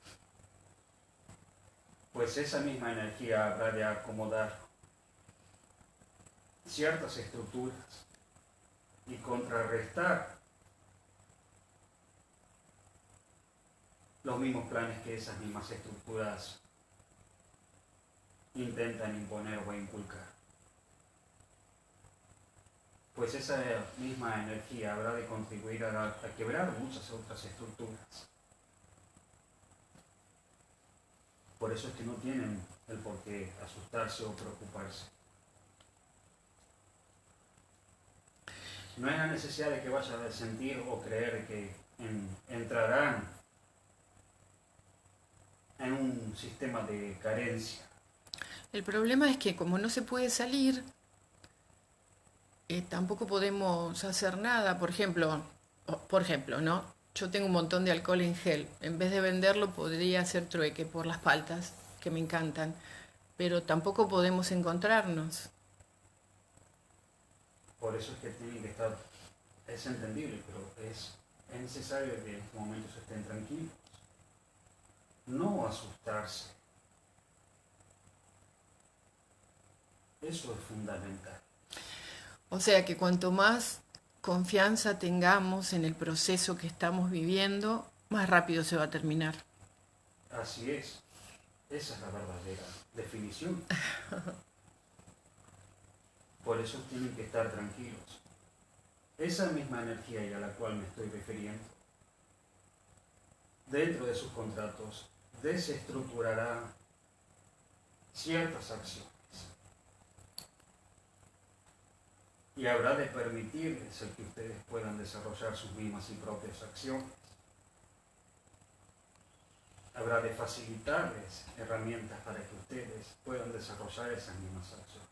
Pues esa misma energía habrá de acomodar ciertas estructuras y contrarrestar los mismos planes que esas mismas estructuras intentan imponer o inculcar. Pues esa misma energía habrá de contribuir a quebrar muchas otras estructuras. Por eso es que no tienen el por qué asustarse o preocuparse. No hay la necesidad de que vayan a sentir o creer que entrarán en un sistema de carencia. El problema es que como no se puede salir, tampoco podemos hacer nada. Por ejemplo, ¿no? Yo tengo un montón de alcohol en gel. En vez de venderlo, podría hacer trueque por las paltas, que me encantan. Pero tampoco podemos encontrarnos. Por eso es que tienen que estar, es entendible, pero es necesario que en estos momentos estén tranquilos. No asustarse. Eso es fundamental. O sea que cuanto más confianza tengamos en el proceso que estamos viviendo, más rápido se va a terminar. Así es. Esa es la verdadera definición. Por eso tienen que estar tranquilos. Esa misma energía y a la cual me estoy refiriendo, dentro de sus contratos, desestructurará ciertas acciones. Y habrá de permitirles el que ustedes puedan desarrollar sus mismas y propias acciones. Habrá de facilitarles herramientas para que ustedes puedan desarrollar esas mismas acciones.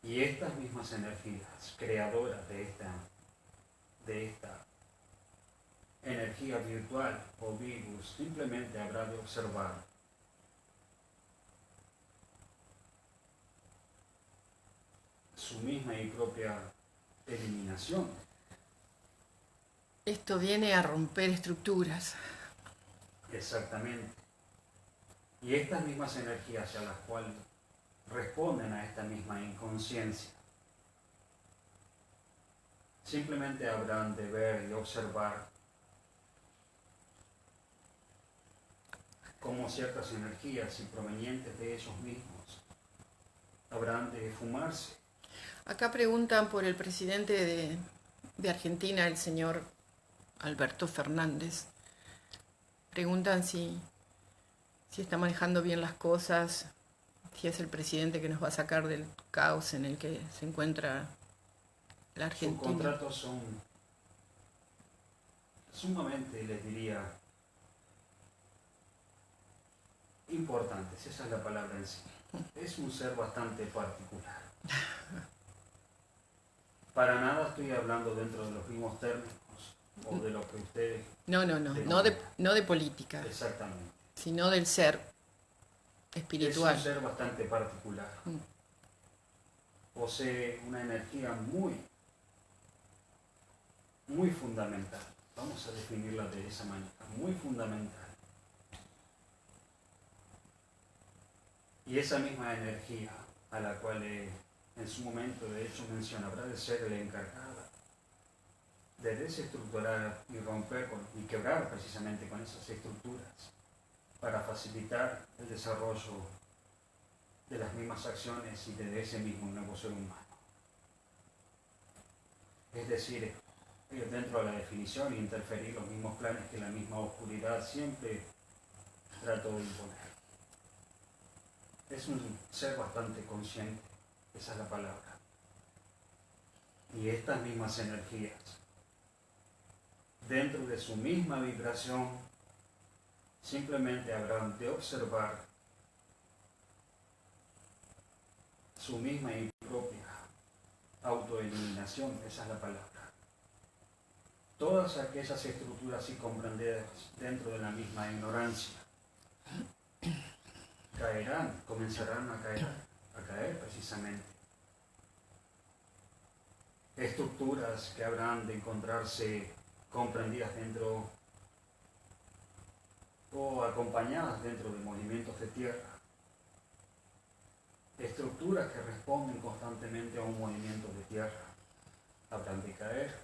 Y estas mismas energías creadoras de esta energía virtual o virus simplemente habrá de observar su misma y propia eliminación. Esto viene a romper estructuras. Exactamente. Y estas mismas energías a las cuales responden a esta misma inconsciencia, simplemente habrán de ver y observar cómo ciertas energías y provenientes de ellos mismos habrán de fumarse. Acá preguntan por el presidente de Argentina, el señor Alberto Fernández. Preguntan si está manejando bien las cosas, si es el presidente que nos va a sacar del caos en el que se encuentra la Argentina. Sus contratos son sumamente, les diría, importantes, esa es la palabra en sí. Es un ser bastante particular. Para nada estoy hablando dentro de los mismos términos o de lo que ustedes... No de política. Exactamente. Sino del ser espiritual. Es un ser bastante particular. Posee una energía muy fundamental. Vamos a definirla de esa manera, muy fundamental. Y esa misma energía a la cual en su momento de hecho menciona, habrá de ser la encargada de desestructurar y romper y quebrar precisamente con esas estructuras para facilitar el desarrollo de las mismas acciones y de ese mismo nuevo ser humano. Es decir, dentro de la definición, interferir los mismos planes que la misma oscuridad siempre trató de imponer. Es un ser bastante consciente, esa es la palabra. Y estas mismas energías, dentro de su misma vibración, simplemente habrán de observar su misma y propia autoeliminación, esa es la palabra. Todas aquellas estructuras y comprendidas dentro de la misma ignorancia caerán, comenzarán a caer precisamente. Estructuras que habrán de encontrarse comprendidas dentro o acompañadas dentro de movimientos de tierra. Estructuras que responden constantemente a un movimiento de tierra habrán de caer,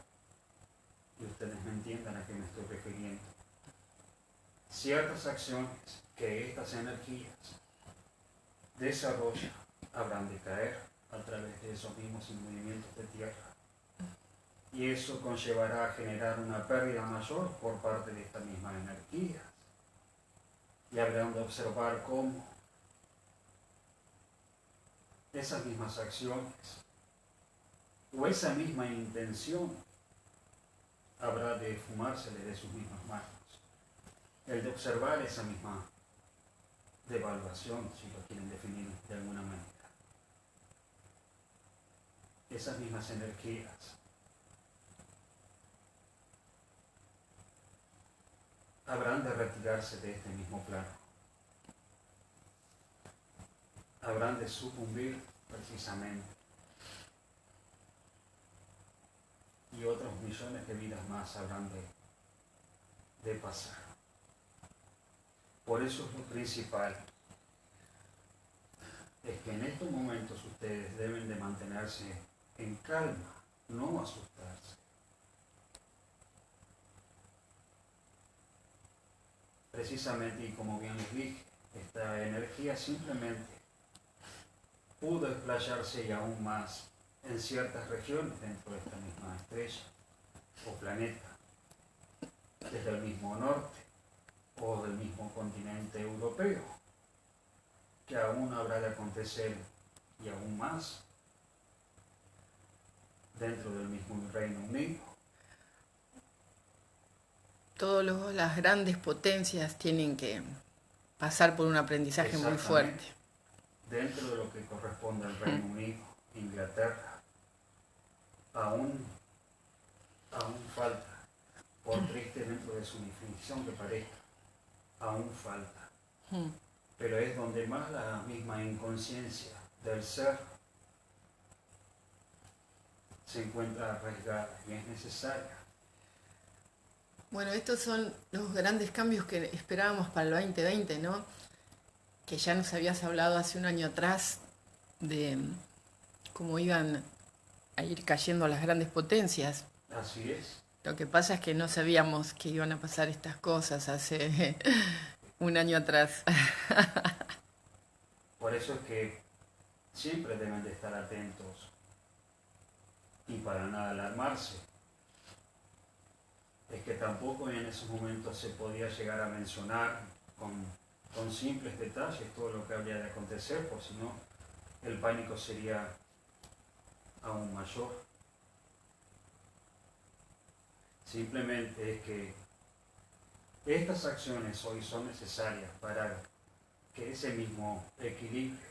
y ustedes me entiendan a qué me estoy refiriendo. Ciertas acciones que estas energías desarrollan habrán de caer a través de esos mismos movimientos de tierra. Y eso conllevará a generar una pérdida mayor por parte de estas mismas energías. Y habrán de observar cómo esas mismas acciones o esa misma intención habrá de fumársele de sus mismas manos. El de observar esa misma devaluación, si lo quieren definir de alguna manera. Esas mismas energías habrán de retirarse de este mismo plano. Habrán de sucumbir precisamente. Y otros millones de vidas más habrán de pasar. Por eso es lo principal. Es que en estos momentos ustedes deben de mantenerse en calma, no asustarse. Precisamente, y como bien les dije, esta energía simplemente pudo explayarse y aún más en ciertas regiones dentro de esta misma estrella o planeta, desde el mismo norte o del mismo continente europeo, que aún habrá de acontecer y aún más dentro del mismo Reino Unido. Todas las grandes potencias tienen que pasar por un aprendizaje muy fuerte. Dentro de lo que corresponde al Reino Unido, Inglaterra, aún falta, por triste dentro de su definición que parezca, aún falta. Pero es donde más la misma inconsciencia del ser se encuentra arraigada y es necesaria. Bueno, estos son los grandes cambios que esperábamos para el 2020, ¿no? Que ya nos habías hablado hace un año atrás de cómo iban a ir cayendo las grandes potencias. Así es. Lo que pasa es que no sabíamos que iban a pasar estas cosas hace un año atrás. Por eso es que siempre deben de estar atentos y para nada alarmarse. Es que tampoco en esos momentos se podía llegar a mencionar con simples detalles todo lo que habría de acontecer, por si no el pánico sería aún mayor. Simplemente es que estas acciones hoy son necesarias para que ese mismo equilibrio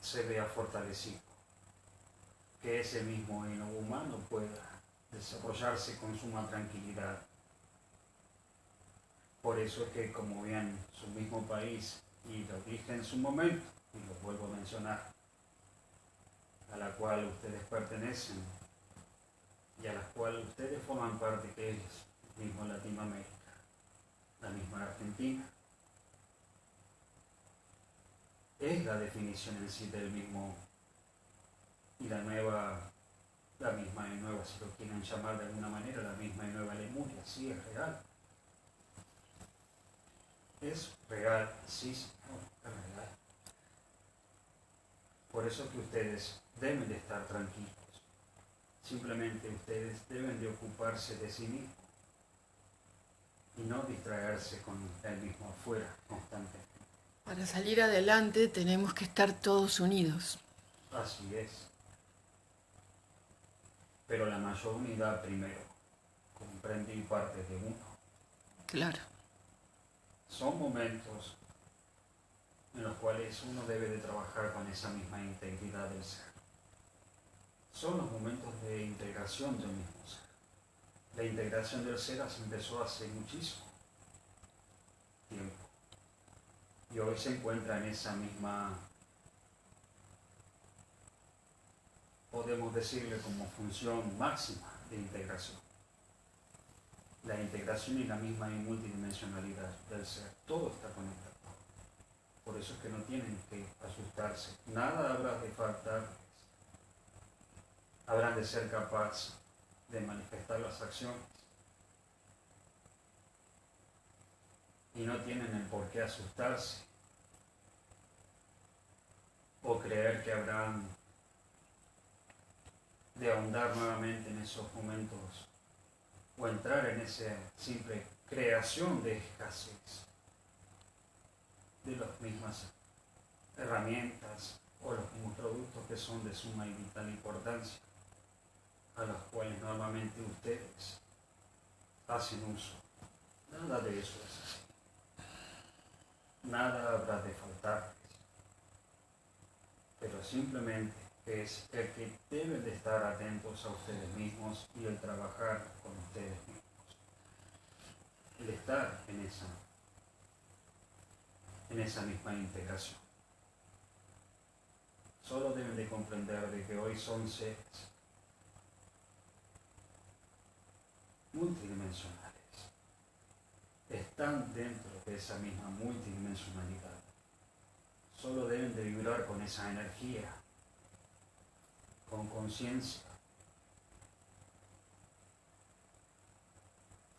se vea fortalecido, que ese mismo hilo humano pueda desarrollarse con suma tranquilidad. Por eso es que, como bien su mismo país, y lo dije en su momento, y lo vuelvo a mencionar, a la cual ustedes pertenecen y a la cual ustedes forman parte, que es mismo Latinoamérica, la misma Argentina, es la definición en sí del mismo y la misma y nueva, si lo quieren llamar de alguna manera, la misma y nueva Lemuria, sí es real. Es real, sí señor, es real. Por eso que ustedes deben de estar tranquilos. Simplemente ustedes deben de ocuparse de sí mismos y no distraerse con el mismo afuera constantemente. Para salir adelante tenemos que estar todos unidos. Así es. Pero la mayor unidad primero comprende y parte de uno. Claro. Son momentos en los cuales uno debe de trabajar con esa misma integridad del ser. Son los momentos de integración del mismo ser. La integración del ser se empezó hace muchísimo tiempo. Y hoy se encuentra en esa misma, podemos decirle como función máxima de integración. La integración y la misma multidimensionalidad del ser. Todo está conectado. Por eso es que no tienen que asustarse. Nada habrá de faltarles. Habrán de ser capaces de manifestar las acciones. Y no tienen el por qué asustarse o creer que habrán de ahondar nuevamente en esos momentos o entrar en esa simple creación de escasez de las mismas herramientas o los mismos productos que son de suma y vital importancia, a los cuales normalmente ustedes hacen uso. Nada de eso es así. Nada habrá de faltarles, pero simplemente es el que deben de estar atentos a ustedes mismos y el trabajar con ustedes mismos. El estar en esa misma integración. Solo deben de comprender de que hoy son seres multidimensionales. Están dentro de esa misma multidimensionalidad. Solo deben de vibrar con esa energía, con conciencia.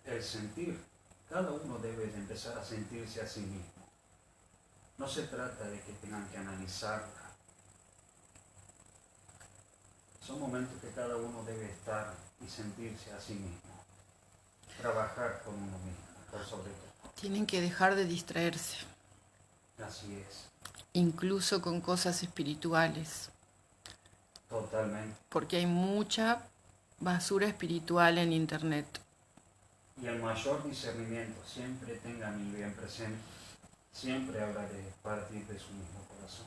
El sentir, cada uno debe de empezar a sentirse a sí mismo. No se trata de que tengan que analizarla. Son momentos que cada uno debe estar y sentirse a sí mismo. Trabajar con uno mismo, por sobre todo. Tienen que dejar de distraerse. Así es. Incluso con cosas espirituales. Totalmente. Porque hay mucha basura espiritual en internet. Y el mayor discernimiento, siempre tengan y bien presente, siempre habrá de partir de su mismo corazón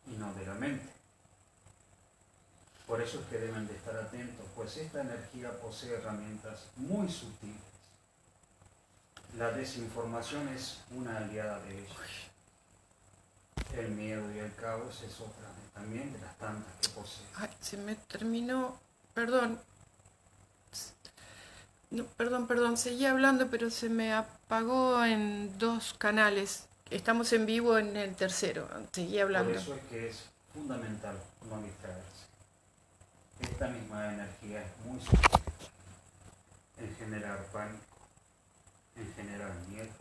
y no de la mente. Por eso es que deben de estar atentos, pues esta energía posee herramientas muy sutiles. La desinformación es una aliada de ellos. El miedo y el caos es otra también de las tantas que posee. Ay, se me terminó, perdón. No, perdón, seguí hablando, pero se me apagó en dos canales. Estamos en vivo en el tercero. Seguí Por hablando. eso es que es fundamental no distraerse. Esta misma energía es muy sutil en generar pánico, en generar miedo,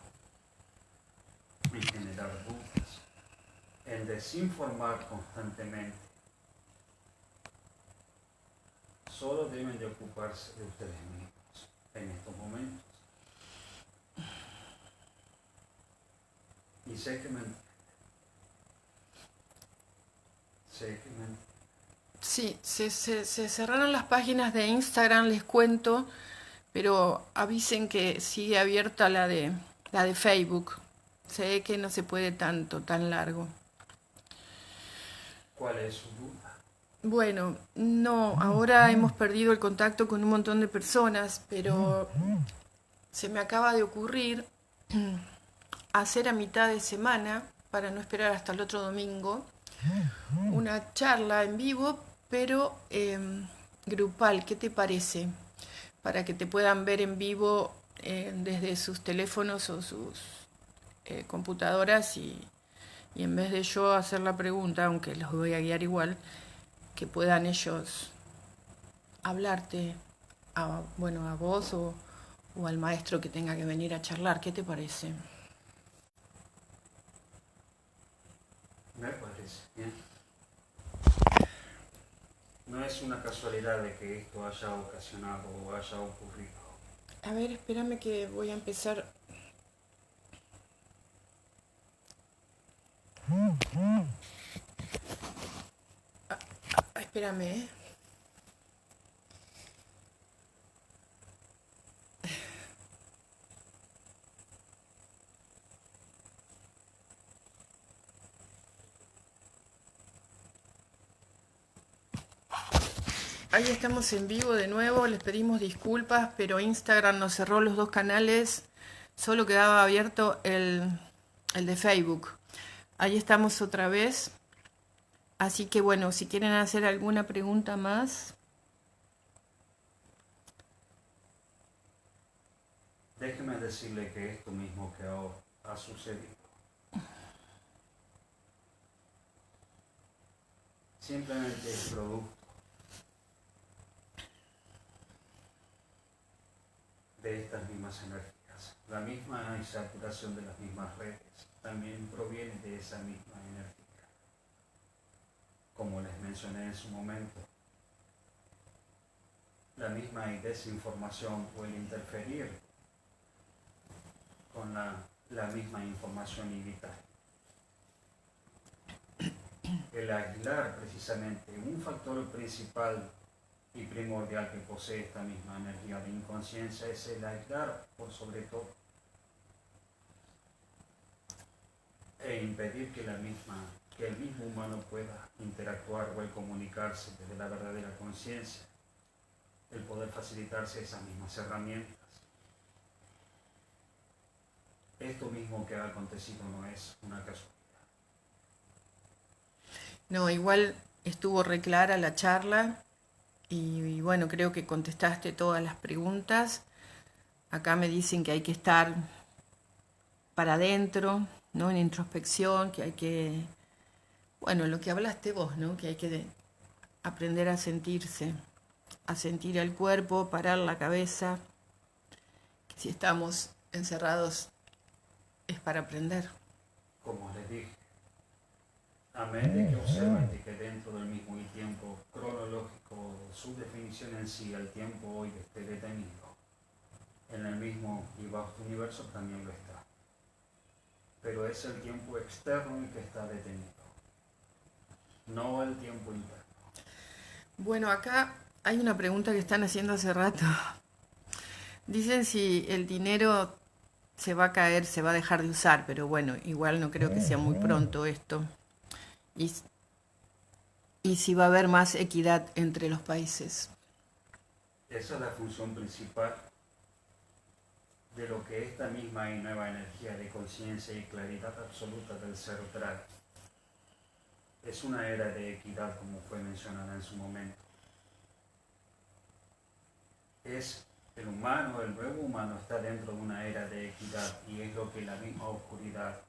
en generar dudas, en desinformar constantemente. Solo deben de ocuparse de ustedes mismos en estos momentos. Y sé que me entienden. Sé que me entienden. Sí, se cerraron las páginas de Instagram, les cuento, pero avisen que sigue abierta la de Facebook. Sé que no se puede tanto, tan largo. ¿Cuál es su duda? Bueno, no, ahora hemos perdido el contacto con un montón de personas, pero se me acaba de ocurrir hacer a mitad de semana, para no esperar hasta el otro domingo, una charla en vivo, pero grupal. ¿Qué te parece? Para que te puedan ver en vivo desde sus teléfonos o sus computadoras y en vez de yo hacer la pregunta, aunque los voy a guiar igual, que puedan ellos hablarte bueno, a vos o al maestro que tenga que venir a charlar. ¿Qué te parece? Me parece bien. No es una casualidad de que esto haya ocasionado o haya ocurrido. A ver, espérame que voy a empezar. Espérame, ¿eh? Ahí estamos en vivo de nuevo, les pedimos disculpas, pero Instagram nos cerró los dos canales, solo quedaba abierto el de Facebook. Ahí estamos otra vez, así que bueno, si quieren hacer alguna pregunta más. Déjeme decirle que esto mismo que ahora ha sucedido simplemente es producto de estas mismas energías. La misma saturación de las mismas redes también proviene de esa misma energía. Como les mencioné en su momento, la misma desinformación puede interferir con la misma información y vital. El aislar precisamente un factor principal y primordial que posee esta misma energía de inconsciencia es el aislar por sobre todo e impedir que el mismo humano pueda interactuar o el comunicarse desde la verdadera conciencia, el poder facilitarse esas mismas herramientas. Esto mismo que ha acontecido no es una casualidad. No, igual estuvo reclara la charla y bueno, creo que contestaste todas las preguntas. Acá me dicen que hay que estar para adentro, ¿no? En introspección, que hay que, bueno, lo que hablaste vos, ¿no? Que hay que aprender a sentirse, a sentir el cuerpo, parar la cabeza, que si estamos encerrados es para aprender. Como les dije, a medida que observan que dentro del mismo tiempo cronológico, su definición en sí, el tiempo hoy esté detenido, en el mismo y vasto universo también lo está. Pero es el tiempo externo el que está detenido, no el tiempo interno. Bueno, acá hay una pregunta que están haciendo hace rato. Dicen si el dinero se va a caer, se va a dejar de usar, pero bueno, igual no creo que sea muy pronto esto. Y si va a haber más equidad entre los países. Esa es la función principal de lo que esta misma y nueva energía de conciencia y claridad absoluta del ser trae. es una era de equidad, como fue mencionada en su momento. El humano, el nuevo humano está dentro de una era de equidad y es lo que la misma oscuridad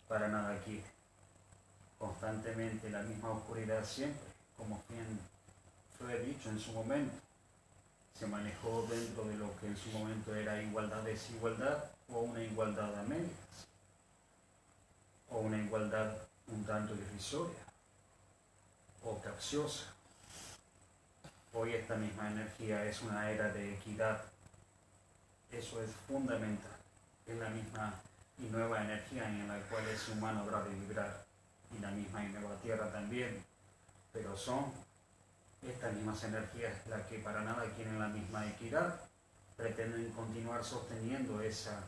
para nada quiere. Constantemente la misma oscuridad siempre, como bien fue dicho en su momento, se manejó dentro de lo que en su momento era igualdad-desigualdad o una igualdad a medias, o una igualdad un tanto irrisoria o capciosa. Hoy esta misma energía es una era de equidad. Eso es fundamental. Es la misma y nueva energía en la cual ese humano habrá de vibrar. Y la misma y nueva tierra también. Pero son estas mismas energías las que para nada quieren la misma equidad. Pretenden continuar sosteniendo esa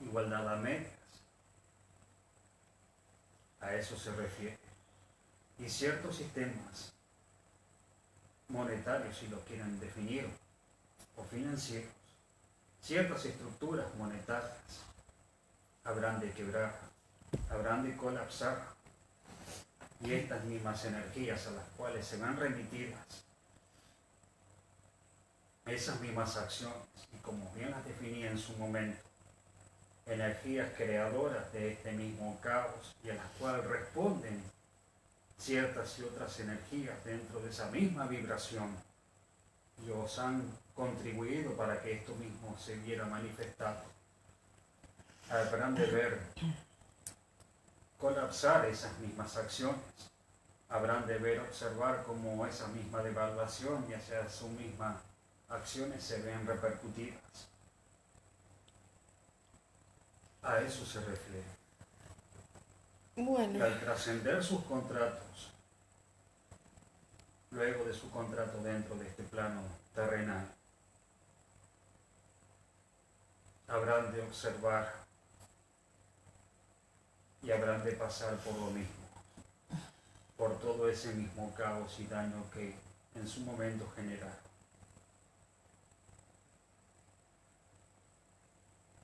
igualdad a medias. A eso se refiere. Y ciertos sistemas monetarios, si lo quieren definir, o financieros, ciertas estructuras monetarias habrán de quebrar, habrán de colapsar, y estas mismas energías a las cuales se van remitidas esas mismas acciones, y como bien las definí en su momento, energías creadoras de este mismo caos y a las cuales responden ciertas y otras energías dentro de esa misma vibración y os han contribuido para que esto mismo se viera manifestado. Habrán de ver colapsar esas mismas acciones, habrán de ver observar cómo esa misma devaluación y hacia sus mismas acciones se ven repercutidas. A eso se refiere. Bueno. Y al trascender sus contratos, luego de su contrato dentro de este plano terrenal, habrán de observar y habrán de pasar por lo mismo, por todo ese mismo caos y daño que en su momento generaron.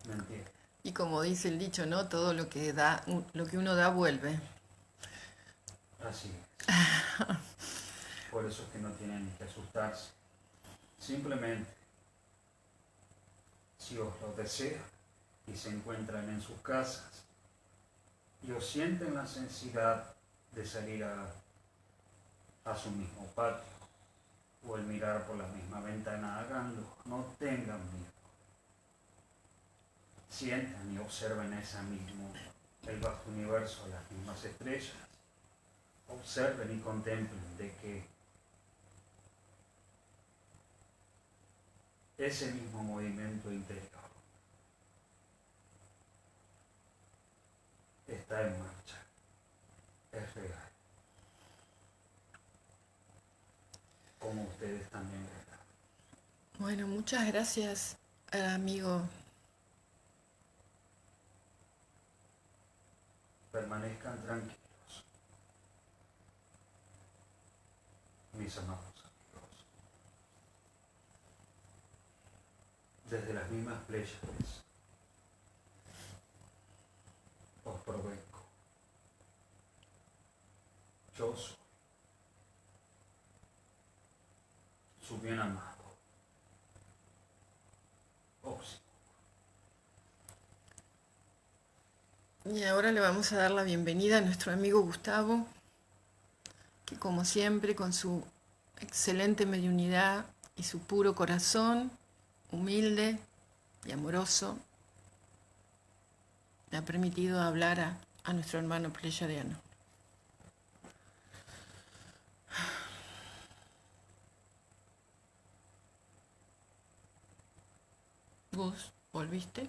¿Me entiendes? Y como dice el dicho, ¿no? Todo lo que da, lo que uno da vuelve. Así es. Por eso es que no tienen que asustarse. Simplemente, si os lo desean y se encuentran en sus casas y os sienten la necesidad de salir a su mismo patio o el mirar por la misma ventana, háganlo, no tengan miedo. Sientan y observen el vasto universo, las mismas estrellas. Observen y contemplen de que ese mismo movimiento interior está en marcha, es real, como ustedes también verán. Bueno, muchas gracias, amigo. Permanezcan tranquilos, mis amados amigos. Desde las mismas Pléyades os provengo. Yo soy su bien amado Oxímoron. Y ahora le vamos a dar la bienvenida a nuestro amigo Gustavo, que como siempre, con su excelente mediunidad y su puro corazón, humilde y amoroso, le ha permitido hablar a nuestro hermano pleyadiano. Gus, ¿volviste?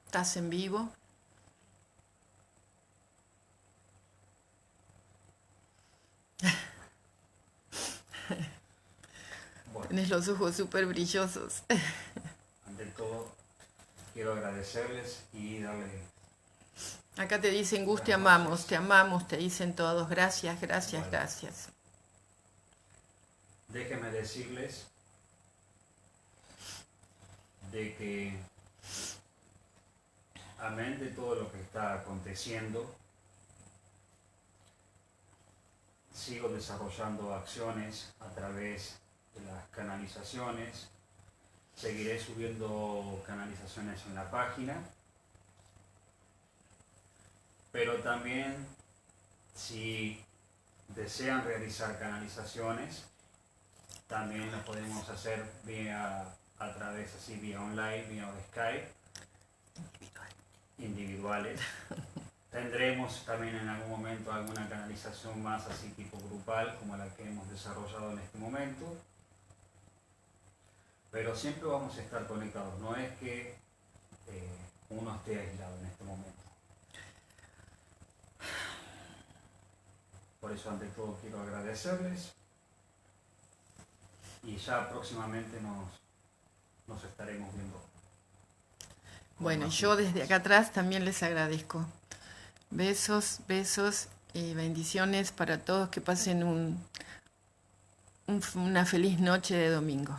¿Estás en vivo? Bueno, Tienes los ojos súper brillosos. ante todo, quiero agradecerles y darles. Acá te dicen, Gus, te amamos, te dicen todos. Gracias, gracias, Bueno, gracias. déjenme decirles de que, amén de todo lo que está aconteciendo, sigo desarrollando acciones a través de las canalizaciones. Seguiré subiendo canalizaciones en la página, pero también si desean realizar canalizaciones, también las podemos hacer a través así, vía online, vía Skype, individuales. Tendremos también en algún momento alguna canalización más así tipo grupal, como la que hemos desarrollado en este momento. Pero siempre vamos a estar conectados, no es que uno esté aislado en este momento. Por eso, ante todo, quiero agradecerles y ya próximamente nos estaremos viendo. Bueno, yo desde acá atrás también les agradezco. Besos, besos y bendiciones para todos, que pasen una feliz noche de domingo.